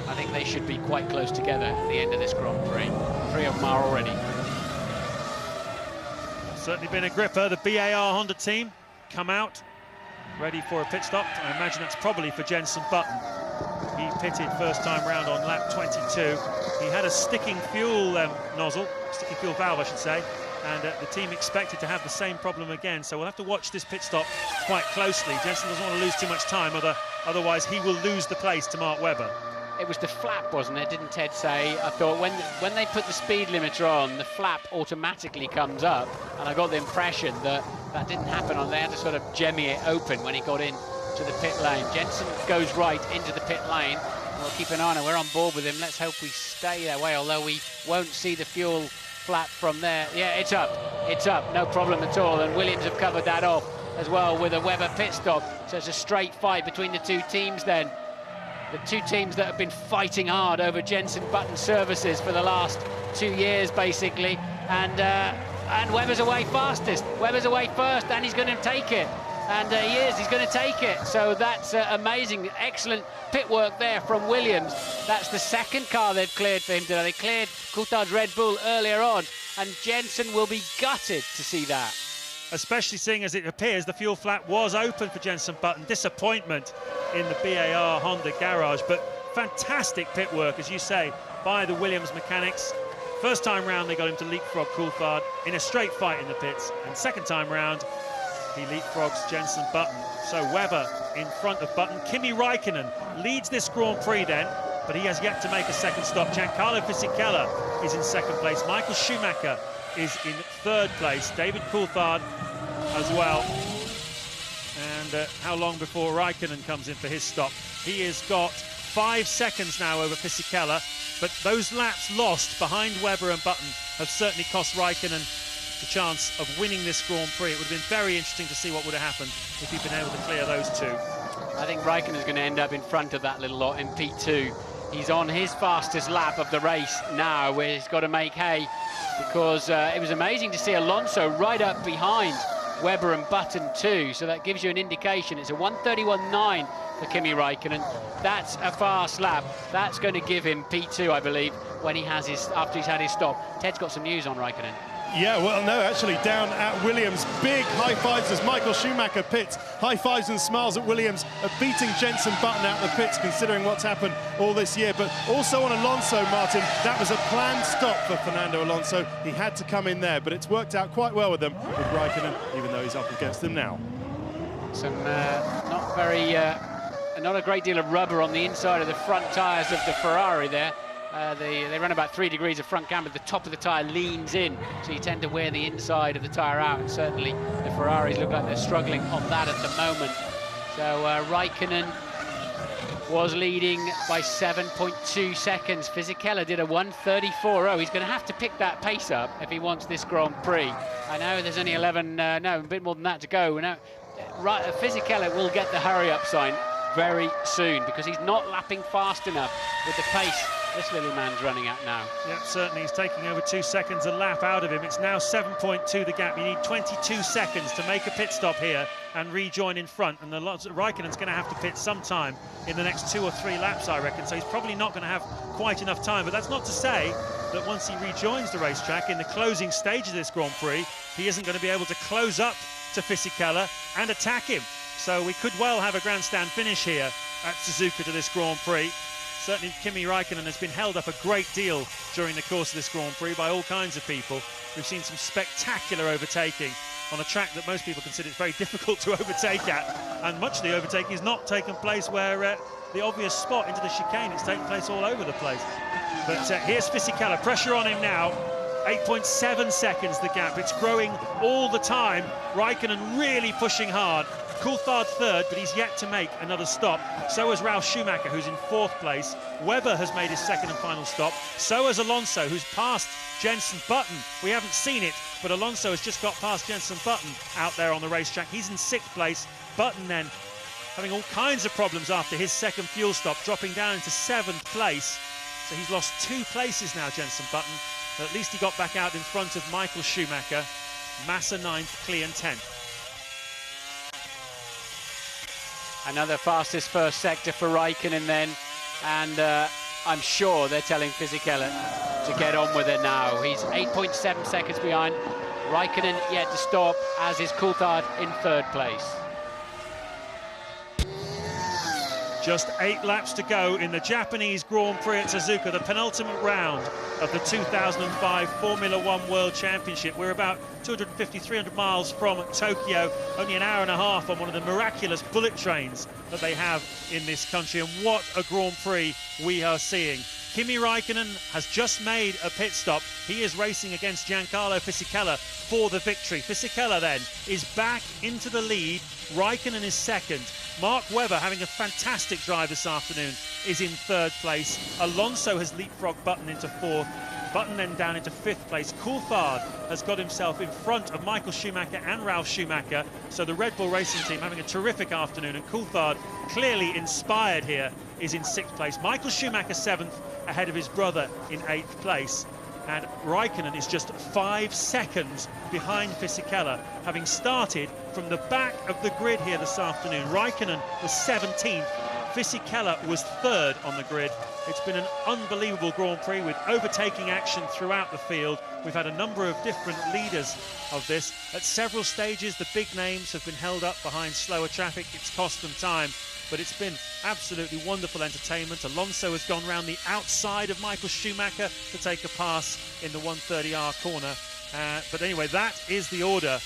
I think they should be quite close together at the end of this Grand Prix. Three of them are already. Certainly been a gripper. The BAR Honda team come out ready for a pit stop. I imagine that's probably for Jenson Button. He pitted first time round on lap 22. He had a sticking fuel nozzle, sticking fuel valve I should say, and the team expected to have the same problem again, so we'll have to watch this pit stop quite closely. Jenson doesn't want to lose too much time, otherwise he will lose the place to Mark Webber. It was the flap, wasn't it? Didn't Ted say? I thought when they put the speed limiter on, the flap automatically comes up, and I got the impression that that didn't happen. They had to sort of jemmy it open when he got in to the pit lane. Jenson goes right into the pit lane. We'll keep an eye on it. We're on board with him. Let's hope we stay that way, although we won't see the fuel flap from there. Yeah, it's up, no problem at all, and Williams have covered that off as well with a Webber pit stop. So it's a straight fight between the two teams then. The two teams that have been fighting hard over Jenson Button services for the last 2 years, basically, and Webber's away fastest. Webber's away first, and he's going to take it. And he's going to take it. So that's amazing. Excellent pit work there from Williams. That's the second car they've cleared for him today. They cleared Coulthard's Red Bull earlier on, and Jenson will be gutted to see that. Especially seeing as it appears the fuel flap was open for Jenson Button. Disappointment in the BAR Honda garage, but fantastic pit work, as you say, by the Williams mechanics. First time round they got him to leapfrog Coulthard in a straight fight in the pits, and second time round he leapfrogs Jenson Button. So Webber in front of Button. Kimi Raikkonen leads this Grand Prix then, but he has yet to make a second stop. Giancarlo Fisichella is in second place. Michael Schumacher is in third place. David Coulthard as well. And how long before Raikkonen comes in for his stop? He has got 5 seconds now over Fisichella, but those laps lost behind Webber and Button have certainly cost Raikkonen the chance of winning this Grand Prix. It would have been very interesting to see what would have happened if he'd been able to clear those two. I think Raikkonen's going to end up in front of that little lot in P2. He's on his fastest lap of the race now, where he's got to make hay, because it was amazing to see Alonso right up behind Webber and Button too, so that gives you an indication. It's a 1:31.9 for Kimi Raikkonen. That's a fast lap. That's going to give him P2, I believe, when he has his, after he's had his stop. Ted's got some news on Raikkonen. Yeah, well, no, actually, down at Williams, big high fives as Michael Schumacher pits. High fives and smiles at Williams, beating Jenson Button out of the pits, considering what's happened all this year. But also on Alonso, Martin, that was a planned stop for Fernando Alonso. He had to come in there, but it's worked out quite well with them, with Raikkonen, even though he's up against them now. Some not a great deal of rubber on the inside of the front tyres of the Ferrari there. They run about 3 degrees of front camber. The top of the tyre leans in, so you tend to wear the inside of the tyre out, and certainly the Ferraris look like they're struggling on that at the moment. So Raikkonen was leading by 7.2 seconds. Fisichella did a 1:34.0. He's going to have to pick that pace up if he wants this Grand Prix. I know there's only a bit more than that to go. Now, Fisichella will get the hurry-up sign very soon, because he's not lapping fast enough with the pace this little man's running at now. Yeah, certainly he's taking over 2 seconds a lap out of him. It's now 7.2 the gap. You need 22 seconds to make a pit stop here and rejoin in front, and Raikkonen's going to have to pit sometime in the next 2 or 3 laps, I reckon, so he's probably not going to have quite enough time. But that's not to say that once he rejoins the racetrack in the closing stage of this Grand Prix, he isn't going to be able to close up to Fisichella and attack him. So we could well have a grandstand finish here at Suzuka to this Grand Prix. Certainly Kimi Raikkonen has been held up a great deal during the course of this Grand Prix by all kinds of people. We've seen some spectacular overtaking on a track that most people consider it's very difficult to overtake at, and much of the overtaking has not taken place where the obvious spot into the chicane. It's taken place all over the place. But here's Fisichella, pressure on him now. 8.7 seconds the gap. It's growing all the time. Raikkonen really pushing hard. Coulthard third, but he's yet to make another stop. So has Ralf Schumacher, who's in 4th place. Webber has made his 2nd and final stop. So has Alonso, who's passed Jenson Button. We haven't seen it, but Alonso has just got past Jenson Button out there on the racetrack. He's in 6th place. Button then having all kinds of problems after his 2nd fuel stop, dropping down into 7th place. So he's lost 2 places now, Jenson Button. But at least he got back out in front of Michael Schumacher. Massa 9th, Klein 10th. Another fastest first sector for Raikkonen then, and I'm sure they're telling Fisichella to get on with it now. He's 8.7 seconds behind. Raikkonen yet to stop, as is Coulthard in 3rd place. Just 8 laps to go in the Japanese Grand Prix at Suzuka, the penultimate round of the 2005 Formula One World Championship. We're about 250, 300 miles from Tokyo, only an hour and a half on one of the miraculous bullet trains that they have in this country. And what a Grand Prix we are seeing. Kimi Raikkonen has just made a pit stop. He is racing against Giancarlo Fisichella for the victory. Fisichella then is back into the lead. Raikkonen is 2nd. Mark Webber, having a fantastic drive this afternoon, is in 3rd place. Alonso has leapfrogged Button into 4th. Button then down into 5th place. Coulthard has got himself in front of Michael Schumacher and Ralf Schumacher. So the Red Bull Racing team having a terrific afternoon, and Coulthard, clearly inspired here, is in 6th place. Michael Schumacher 7th, ahead of his brother in 8th place. And Raikkonen is just 5 seconds behind Fisichella, having started from the back of the grid here this afternoon. Raikkonen was 17th, Fisichella was 3rd on the grid. It's been an unbelievable Grand Prix with overtaking action throughout the field. We've had a number of different leaders of this. At several stages, the big names have been held up behind slower traffic. It's cost them time, but it's been absolutely wonderful entertainment. Alonso has gone round the outside of Michael Schumacher to take a pass in the 130R corner. But anyway, that is the order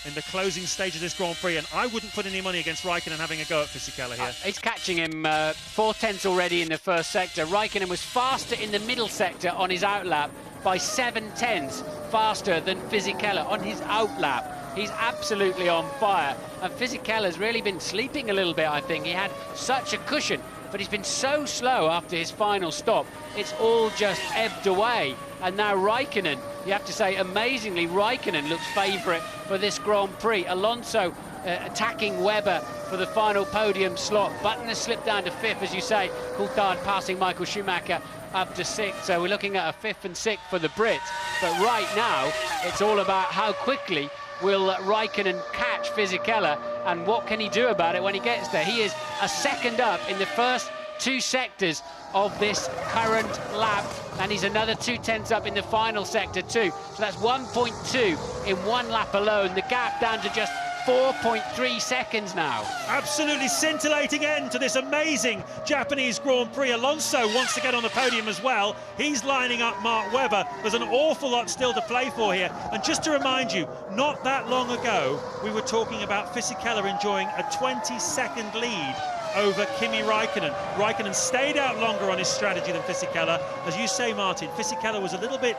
in the closing stage of this Grand Prix, and I wouldn't put any money against Raikkonen having a go at Fisichella here. He's catching him 4/10 already in the first sector. Raikkonen was faster in the middle sector on his outlap by 7/10 faster than Fisichella on his outlap. He's absolutely on fire, and Fisichella's really been sleeping a little bit, I think. He had such a cushion but he's been so slow after his final stop. It's all just ebbed away. And now Raikkonen, you have to say, amazingly, Raikkonen looks favourite for this Grand Prix. Alonso attacking Webber for the final podium slot. Button has slipped down to 5th, as you say. Coulthard passing Michael Schumacher up to 6th. So we're looking at a 5th and 6th for the Brits. But right now, it's all about how quickly will Raikkonen catch Fisichella, and what can he do about it when he gets there. He is a second up in the first 2 sectors of this current lap, and he's another 2/10 up in the final sector too. So that's 1.2 in 1 lap alone. The gap down to just 4.3 seconds now. Absolutely scintillating end to this amazing Japanese Grand Prix. Alonso wants to get on the podium as well. He's lining up Mark Webber. There's an awful lot still to play for here. And just to remind you, not that long ago, we were talking about Fisichella enjoying a 20-second lead over Kimi Raikkonen. Raikkonen stayed out longer on his strategy than Fisichella. As you say, Martin, Fisichella was a little bit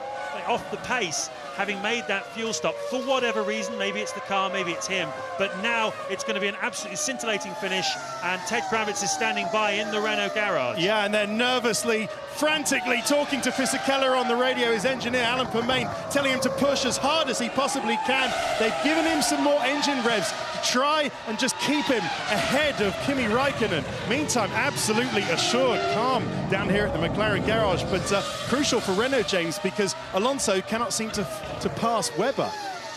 off the pace, having made that fuel stop for whatever reason. Maybe it's the car, maybe it's him. But now it's going to be an absolutely scintillating finish, and Ted Kravitz is standing by in the Renault garage. Yeah, and they're nervously, frantically talking to Fisichella on the radio, his engineer Alan Permain, telling him to push as hard as he possibly can. They've given him some more engine revs to try and just keep him ahead of Kimi Raikkonen. Meantime, absolutely assured calm down here at the McLaren garage, but crucial for Renault, James, because Alonso cannot seem to pass Webber.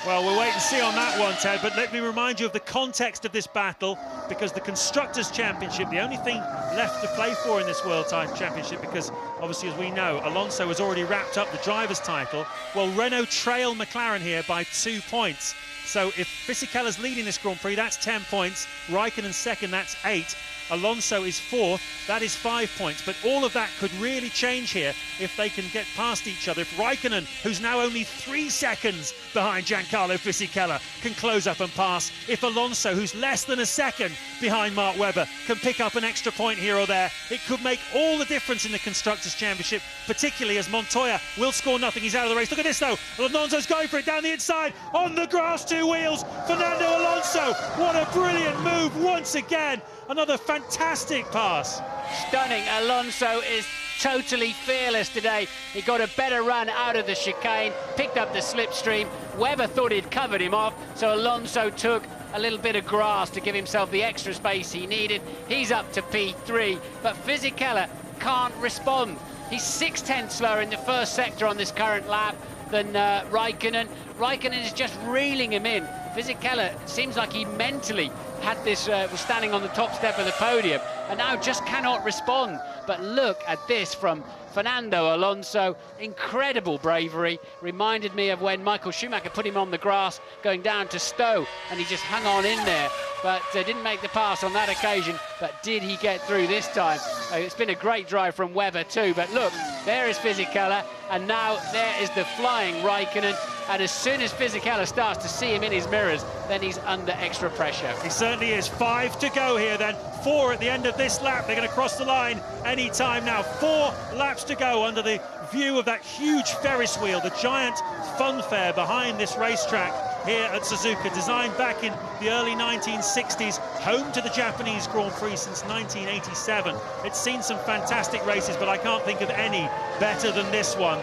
Well, we'll wait and see on that one, Ted, but let me remind you of the context of this battle, because the Constructors' Championship, the only thing left to play for in this World Championship, because obviously, as we know, Alonso has already wrapped up the driver's title. Well, Renault trail McLaren here by 2 points. So if Fisichella's leading this Grand Prix, that's 10 points. Raikkonen second, that's 8. Alonso is 4th, that is 5 points. But all of that could really change here if they can get past each other. If Raikkonen, who's now only 3 seconds behind Giancarlo Fisichella, can close up and pass. If Alonso, who's less than a second behind Mark Webber, can pick up an extra point here or there, it could make all the difference in the Constructors' Championship, particularly as Montoya will score nothing. He's out of the race. Look at this, though. Alonso's going for it down the inside, on the grass, 2 wheels. Fernando Alonso, what a brilliant move once again. Another fantastic pass. Stunning. Alonso is totally fearless today. He got a better run out of the chicane, picked up the slipstream. Webber thought he'd covered him off, so Alonso took a little bit of grass to give himself the extra space he needed. He's up to P3, but Fisichella can't respond. He's 6/10 slower in the first sector on this current lap than Raikkonen. Raikkonen is just reeling him in. Fisichella seems like he mentally had this, was standing on the top step of the podium, and now just cannot respond. But look at this from Fernando Alonso. Incredible bravery. Reminded me of when Michael Schumacher put him on the grass going down to Stowe, and he just hung on in there, but didn't make the pass on that occasion. But did he get through this time? It's been a great drive from Webber too, but look, there is Fisichella, and now there is the flying Raikkonen. And as soon as Fisichella starts to see him in his mirrors, then he's under extra pressure. He certainly is. 5 to go here then. 4 at the end of this lap. They're going to cross the line any time now. 4 laps to go under the view of that huge Ferris wheel, the giant funfair behind this racetrack here at Suzuka, designed back in the early 1960s, home to the Japanese Grand Prix since 1987. It's seen some fantastic races, but I can't think of any better than this one.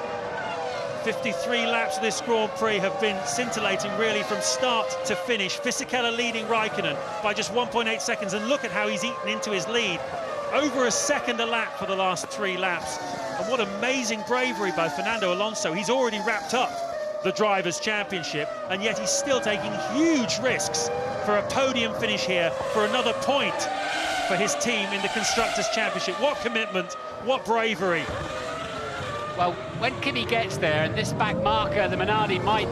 53 laps of this Grand Prix have been scintillating really from start to finish. Fisichella leading Raikkonen by just 1.8 seconds, and look at how he's eaten into his lead. Over a second a lap for the last 3 laps. And what amazing bravery by Fernando Alonso. He's already wrapped up the Drivers' Championship, and yet he's still taking huge risks for a podium finish here, for another point for his team in the Constructors' Championship. What commitment, what bravery. Well, when Kimi gets there, and this back marker, the Minardi, might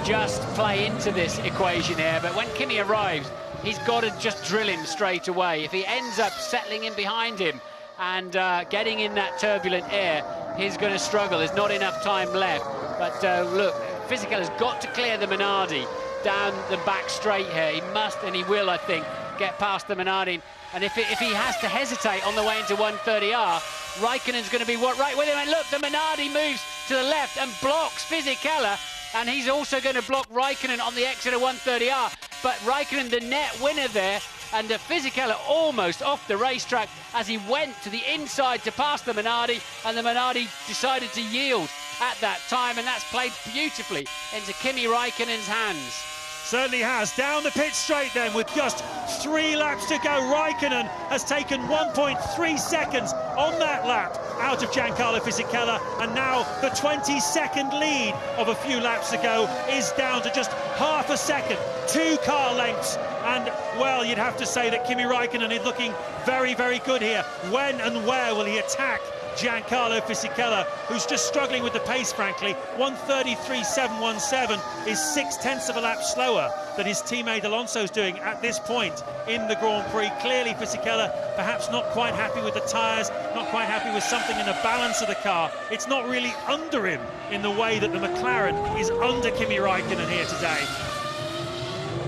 just play into this equation here, but when Kimi arrives, he's got to just drill him straight away. If he ends up settling in behind him and getting in that turbulent air, he's going to struggle. There's not enough time left. But look, Fisichella's got to clear the Minardi down the back straight here. He must, and he will, I think, get past the Minardi. And if he has to hesitate on the way into 130R, Raikkonen's going to be right with him. And look, the Minardi moves to the left and blocks Fisichella, and he's also going to block Raikkonen on the exit of 130R. But Raikkonen, the net winner there, and Fisichella almost off the racetrack as he went to the inside to pass the Minardi, and the Minardi decided to yield at that time, and that's played beautifully into Kimi Raikkonen's hands. Certainly has. Down the pit straight then with just 3 laps to go. Raikkonen has taken 1.3 seconds on that lap out of Giancarlo Fisichella, and now the 22nd lead of a few laps ago is down to just half a second, 2 car lengths. And, well, you'd have to say that Kimi Raikkonen is looking very, very good here. When and where will he attack Giancarlo Fisichella, who's just struggling with the pace, frankly? 1:33.717 is 0.6 of a lap slower than his teammate Alonso's doing at this point in the Grand Prix. Clearly Fisichella perhaps not quite happy with the tyres, not quite happy with something in the balance of the car. It's not really under him in the way that the McLaren is under Kimi Raikkonen here today.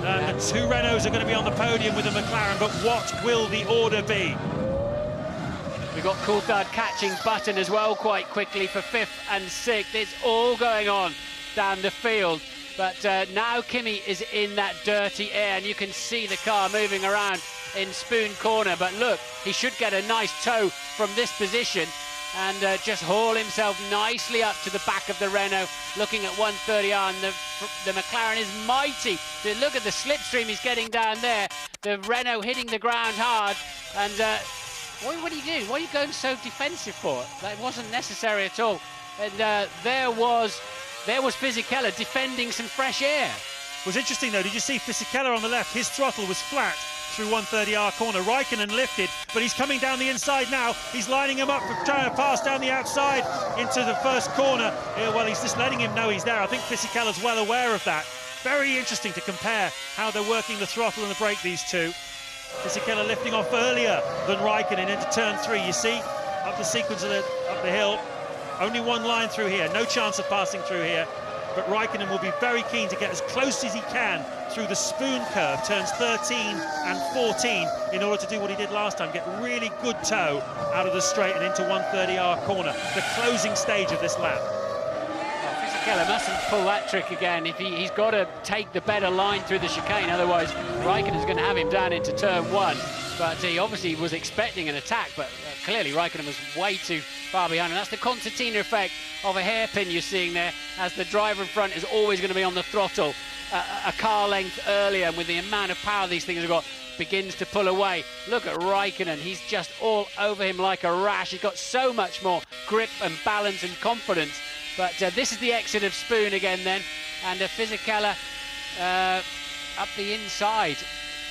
And the 2 Renaults are going to be on the podium with the McLaren, but what will the order be? We've got Coulthard catching Button as well quite quickly for 5th and 6th. It's all going on down the field. But now Kimi is in that dirty air, and you can see the car moving around in Spoon Corner. But look, he should get a nice tow from this position and just haul himself nicely up to the back of the Renault, looking at 130R, and the McLaren is mighty. Look at the slipstream he's getting down there. The Renault hitting the ground hard, and what do you do? What are you going so defensive for? That wasn't necessary at all. And there was Fisichella defending some fresh air. It was interesting though, did you see Fisichella on the left? His throttle was flat through 130R corner. Raikkonen lifted, but he's coming down the inside now. He's lining him up for trying to pass down the outside into the first corner. Well, he's just letting him know he's there. I think Fisichella's well aware of that. Very interesting to compare how they're working the throttle and the brake, these two. Fisichella lifting off earlier than Raikkonen into turn 3. You see, up the sequence of up the hill. Only 1 line through here, no chance of passing through here. But Raikkonen will be very keen to get as close as he can through the spoon curve, turns 13 and 14, in order to do what he did last time, get really good tow out of the straight and into 130R corner, the closing stage of this lap. Fisichella mustn't pull that trick again. If he's got to take the better line through the chicane, otherwise Raikkonen's going to have him down into turn 1. But he obviously was expecting an attack, but clearly Raikkonen was way too far behind, and that's the concertina effect of a hairpin you're seeing there, as the driver in front is always going to be on the throttle a car length earlier, and with the amount of power these things have got, begins to pull away. Look at Raikkonen, he's just all over him like a rash. He's got so much more grip and balance and confidence. But this is the exit of Spoon again then, and Fisichella up the inside.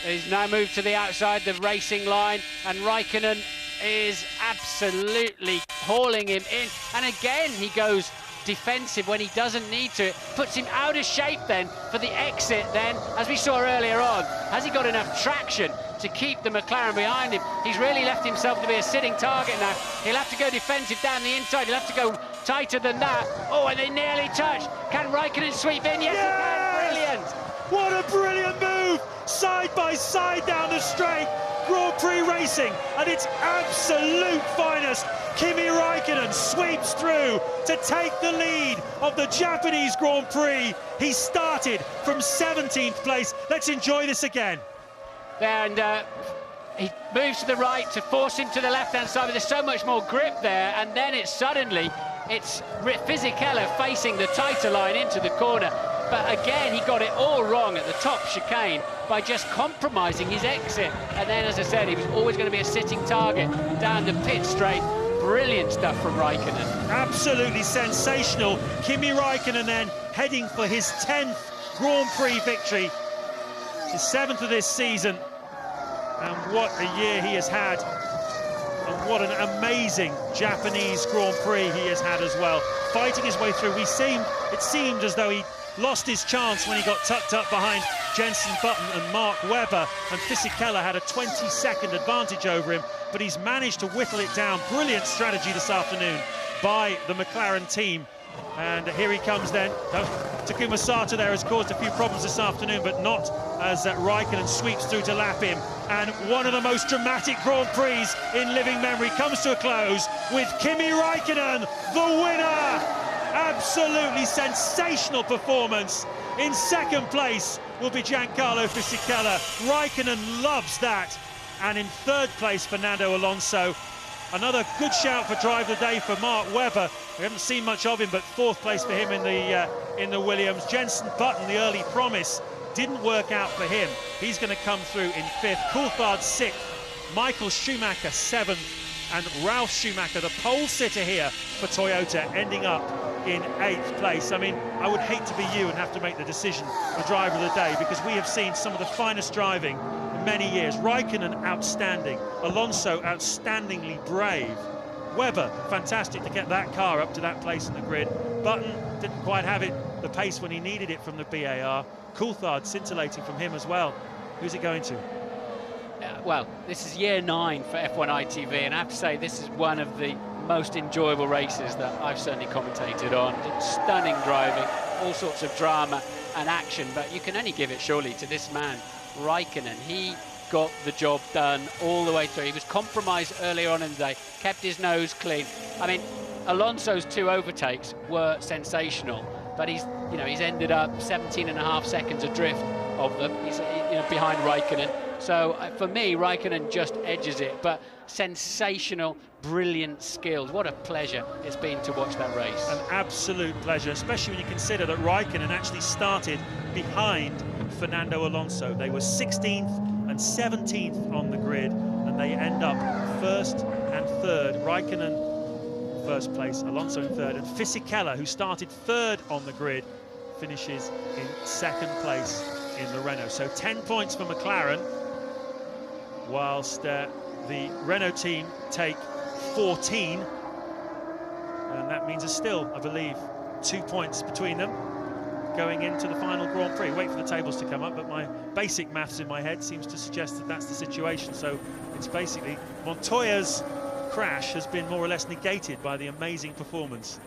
He's now moved to the outside, the racing line, and Raikkonen is absolutely hauling him in. And again, he goes defensive when he doesn't need to. It puts him out of shape then for the exit then, as we saw earlier on. Has he got enough traction to keep the McLaren behind him? He's really left himself to be a sitting target now. He'll have to go defensive down the inside. He'll have to go tighter than that. Oh, and they nearly touch. Can Raikkonen sweep in? Yes, he can. Brilliant. What a brilliant move! Side by side down the straight. Grand Prix racing at its absolute finest. Kimi Raikkonen sweeps through to take the lead of the Japanese Grand Prix. He started from 17th place. Let's enjoy this again. There, and he moves to the right to force him to the left-hand side, but there's so much more grip there, and then it's Fisichella facing the tighter line into the corner. But again, he got it all wrong at the top chicane by just compromising his exit. And then, as I said, he was always going to be a sitting target down the pit straight. Brilliant stuff from Raikkonen. Absolutely sensational. Kimi Raikkonen then heading for his 10th Grand Prix victory, his 7th of this season. And what a year he has had. And what an amazing Japanese Grand Prix he has had as well. Fighting his way through. It seemed as though he lost his chance when he got tucked up behind Jenson Button and Mark Webber, and Fisichella had a 20-second advantage over him, but he's managed to whittle it down. Brilliant strategy this afternoon by the McLaren team. And here he comes then. Takuma Sato there has caused a few problems this afternoon, but not as Raikkonen sweeps through to lap him. And one of the most dramatic Grand Prix in living memory comes to a close with Kimi Raikkonen, the winner Absolutely sensational performance. In second place will be Giancarlo Fisichella. Raikkonen loves that. And in third place, Fernando Alonso. Another good shout for driver of the day for Mark Webber. We haven't seen much of him, but fourth place for him in the Williams. Jenson Button, the early promise, didn't work out for him. He's going to come through in fifth. Coulthard sixth. Michael Schumacher seventh. And Ralf Schumacher, the pole sitter here for Toyota, ending up in eighth place. I mean, I would hate to be you and have to make the decision for driver of the day, because we have seen some of the finest driving in many years. Raikkonen, outstanding. Alonso, outstandingly brave. Webber, fantastic to get that car up to that place in the grid. Button didn't quite have it, the pace when he needed it from the BAR. Coulthard, scintillating from him as well. Who's it going to? Well, this is year 9 for F1 ITV, and I have to say this is one of the most enjoyable races that I've certainly commentated on. Stunning driving, all sorts of drama and action, but you can only give it surely to this man, Raikkonen. He got the job done all the way through. He was compromised earlier on in the day, kept his nose clean. I mean, Alonso's 2 overtakes were sensational, but he's ended up 17.5 seconds adrift of them. He's behind Raikkonen. So for me, Raikkonen just edges it, but sensational, brilliant skills. What a pleasure it's been to watch that race. An absolute pleasure, especially when you consider that Raikkonen actually started behind Fernando Alonso. They were 16th and 17th on the grid, and they end up first and third. Raikkonen first place, Alonso in third, and Fisichella, who started third on the grid, finishes in second place in the Renault. So 10 points for McLaren, whilst the Renault team take 14, and that means there's still, I believe, 2 points between them going into the final Grand Prix. Wait for the tables to come up, but my basic maths in my head seems to suggest that that's the situation. So it's basically Montoya's crash has been more or less negated by the amazing performance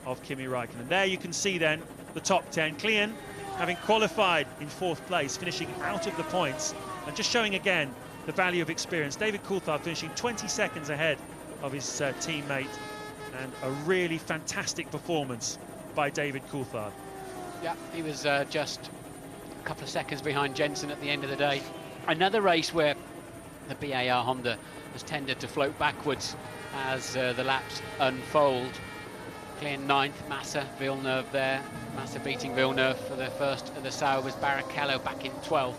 of Kimi Raikkonen. There you can see then the top 10. Klien, having qualified in fourth place, finishing out of the points, and just showing again the value of experience. David Coulthard finishing 20 seconds ahead of his teammate, and a really fantastic performance by David Coulthard. Yeah, he was just a couple of seconds behind Jenson at the end of the day. Another race where the BAR Honda has tended to float backwards as the laps unfold. Klien 9th, Massa, Villeneuve there. Massa beating Villeneuve for the first of the Sauber's. Barrichello back in 12th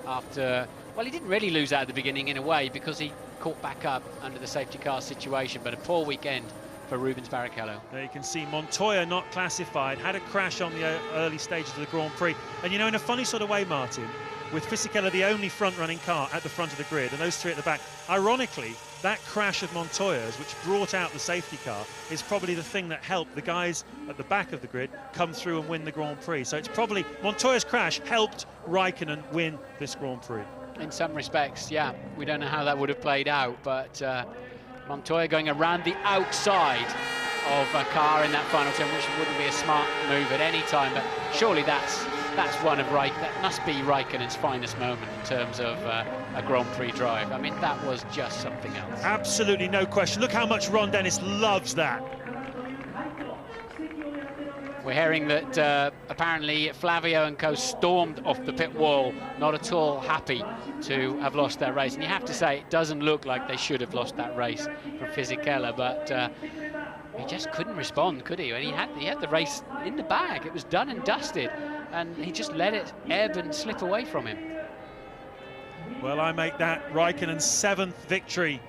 after, well, he didn't really lose out at the beginning in a way because he caught back up under the safety car situation, but a poor weekend for Rubens Barrichello. There you can see Montoya not classified, had a crash on the early stages of the Grand Prix. And you know, in a funny sort of way, Martin, with Fisichella the only front-running car at the front of the grid and those three at the back, ironically, that crash of Montoya's, which brought out the safety car, is probably the thing that helped the guys at the back of the grid come through and win the Grand Prix. So it's probably Montoya's crash helped Raikkonen win this Grand Prix. In some respects, yeah. We don't know how that would have played out, but Montoya going around the outside of a car in that final turn, which wouldn't be a smart move at any time, but surely that's one of that must be Raikkonen's finest moment in terms of a Grand Prix drive. I mean, that was just something else. Absolutely, no question. Look how much Ron Dennis loves that. We're hearing that apparently Flavio and co stormed off the pit wall, not at all happy to have lost that race. And you have to say, it doesn't look like they should have lost that race from Fisichella, but he just couldn't respond, could he? And he had the race in the bag. It was done and dusted, and he just let it ebb and slip away from him. Well, I make that Raikkonen's 7th victory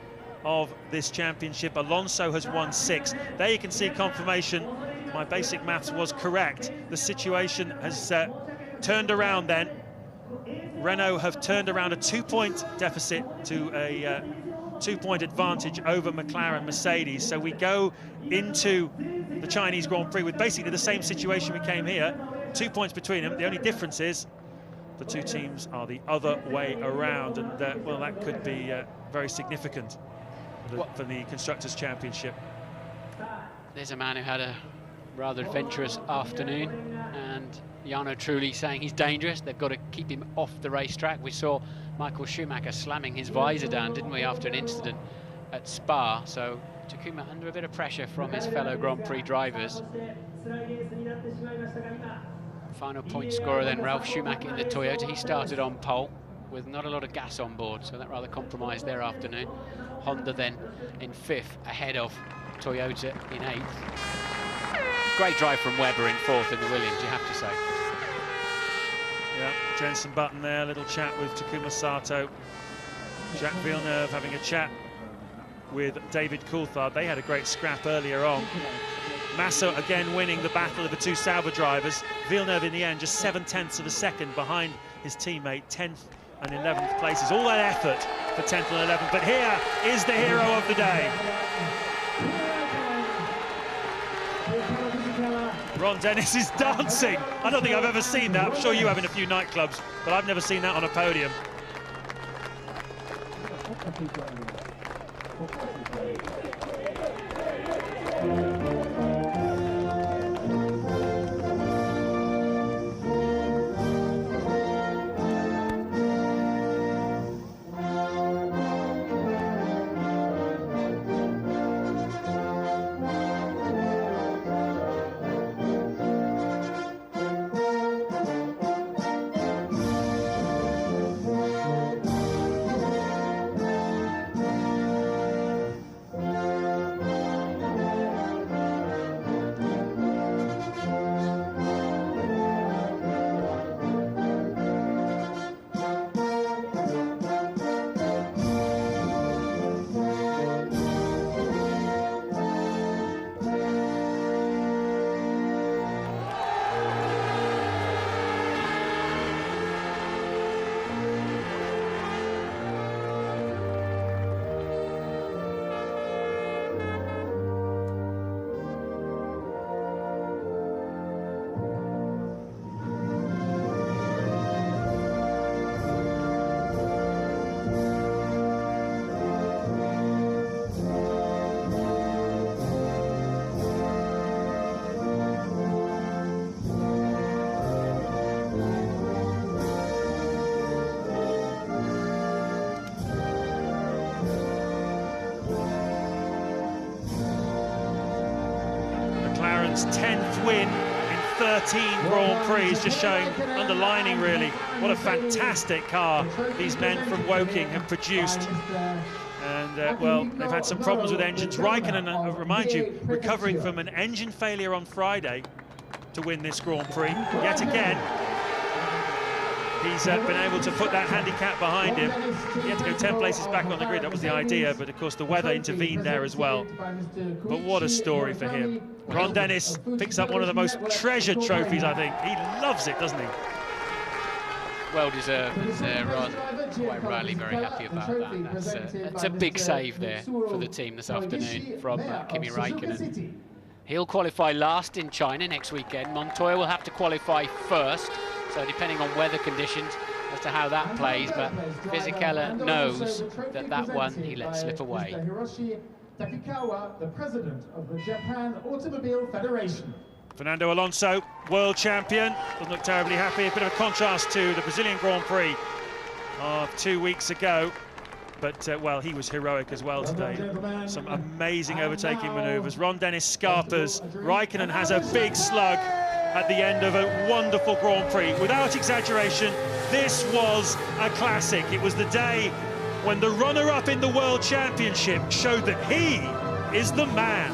of this championship. Alonso has won 6. There you can see confirmation. My basic maths was correct. The situation has turned around then. Renault have turned around a 2-point deficit to a 2-point advantage over McLaren Mercedes. So we go into the Chinese Grand Prix with basically the same situation we came here. 2 points between them. The only difference is the two teams are the other way around, and well, that could be very significant for the Constructors' Championship. There's a man who had a rather adventurous afternoon, and Jarno Trulli saying he's dangerous. They've got to keep him off the racetrack. We saw Michael Schumacher slamming his visor down, didn't we, after an incident at Spa? So Takuma under a bit of pressure from his fellow Grand Prix drivers. Final point scorer then, Ralf Schumacher in the Toyota. He started on pole with not a lot of gas on board, so that rather compromised their afternoon. Honda then in 5th, ahead of Toyota in 8th. Great drive from Webber in 4th in the Williams, you have to say. Yeah, Jenson Button there, a little chat with Takuma Sato. Jacques Villeneuve having a chat with David Coulthard. They had a great scrap earlier on. Massa again winning the battle of the two Sauber drivers. Villeneuve in the end just 7/10ths of a second behind his teammate, 10th and 11th places. All that effort for 10th and 11th, but here is the hero of the day. Ron Dennis is dancing. I don't think I've ever seen that. I'm sure you have in a few nightclubs, but I've never seen that on a podium. McLaren's 10th win in 13 Grand Prix, just showing, underlining really, what a fantastic car these men from Woking have produced. And, well, they've had some problems with engines. Raikkonen, I remind you, recovering from an engine failure on Friday to win this Grand Prix. Yet again, he's been able to put that handicap behind him. He had to go 10 places back on the grid, that was the idea, but of course the weather intervened there as well. But what a story for him. Ron Dennis picks up one of the most treasured trophies, I think. He loves it, doesn't he? Well deserved, Ron. Quite rightly very happy about that. That's a big save there for the team this afternoon from Kimi Raikkonen. He'll qualify last in China next weekend. Montoya will have to qualify first, so depending on weather conditions as to how that plays, but Fisichella knows that one he let slip away. Takikawa, the president of the Japan Automobile Federation. Fernando Alonso, world champion, doesn't look terribly happy. A bit of a contrast to the Brazilian Grand Prix of 2 weeks ago. But, well, he was heroic as well today. Some amazing overtaking manoeuvres. Ron Dennis scarpers. Raikkonen has a big slug at the end of a wonderful Grand Prix. Without exaggeration, this was a classic. It was the day when the runner-up in the World Championship showed that he is the man.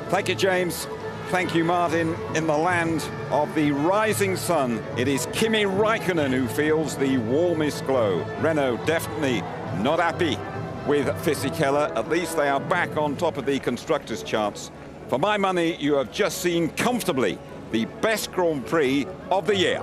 Thank you, James. Thank you, Martin. In the land of the rising sun, it is Kimi Raikkonen who feels the warmest glow. Renault definitely not happy with Fisichella. At least they are back on top of the constructors' charts. For my money, you have just seen comfortably the best Grand Prix of the year.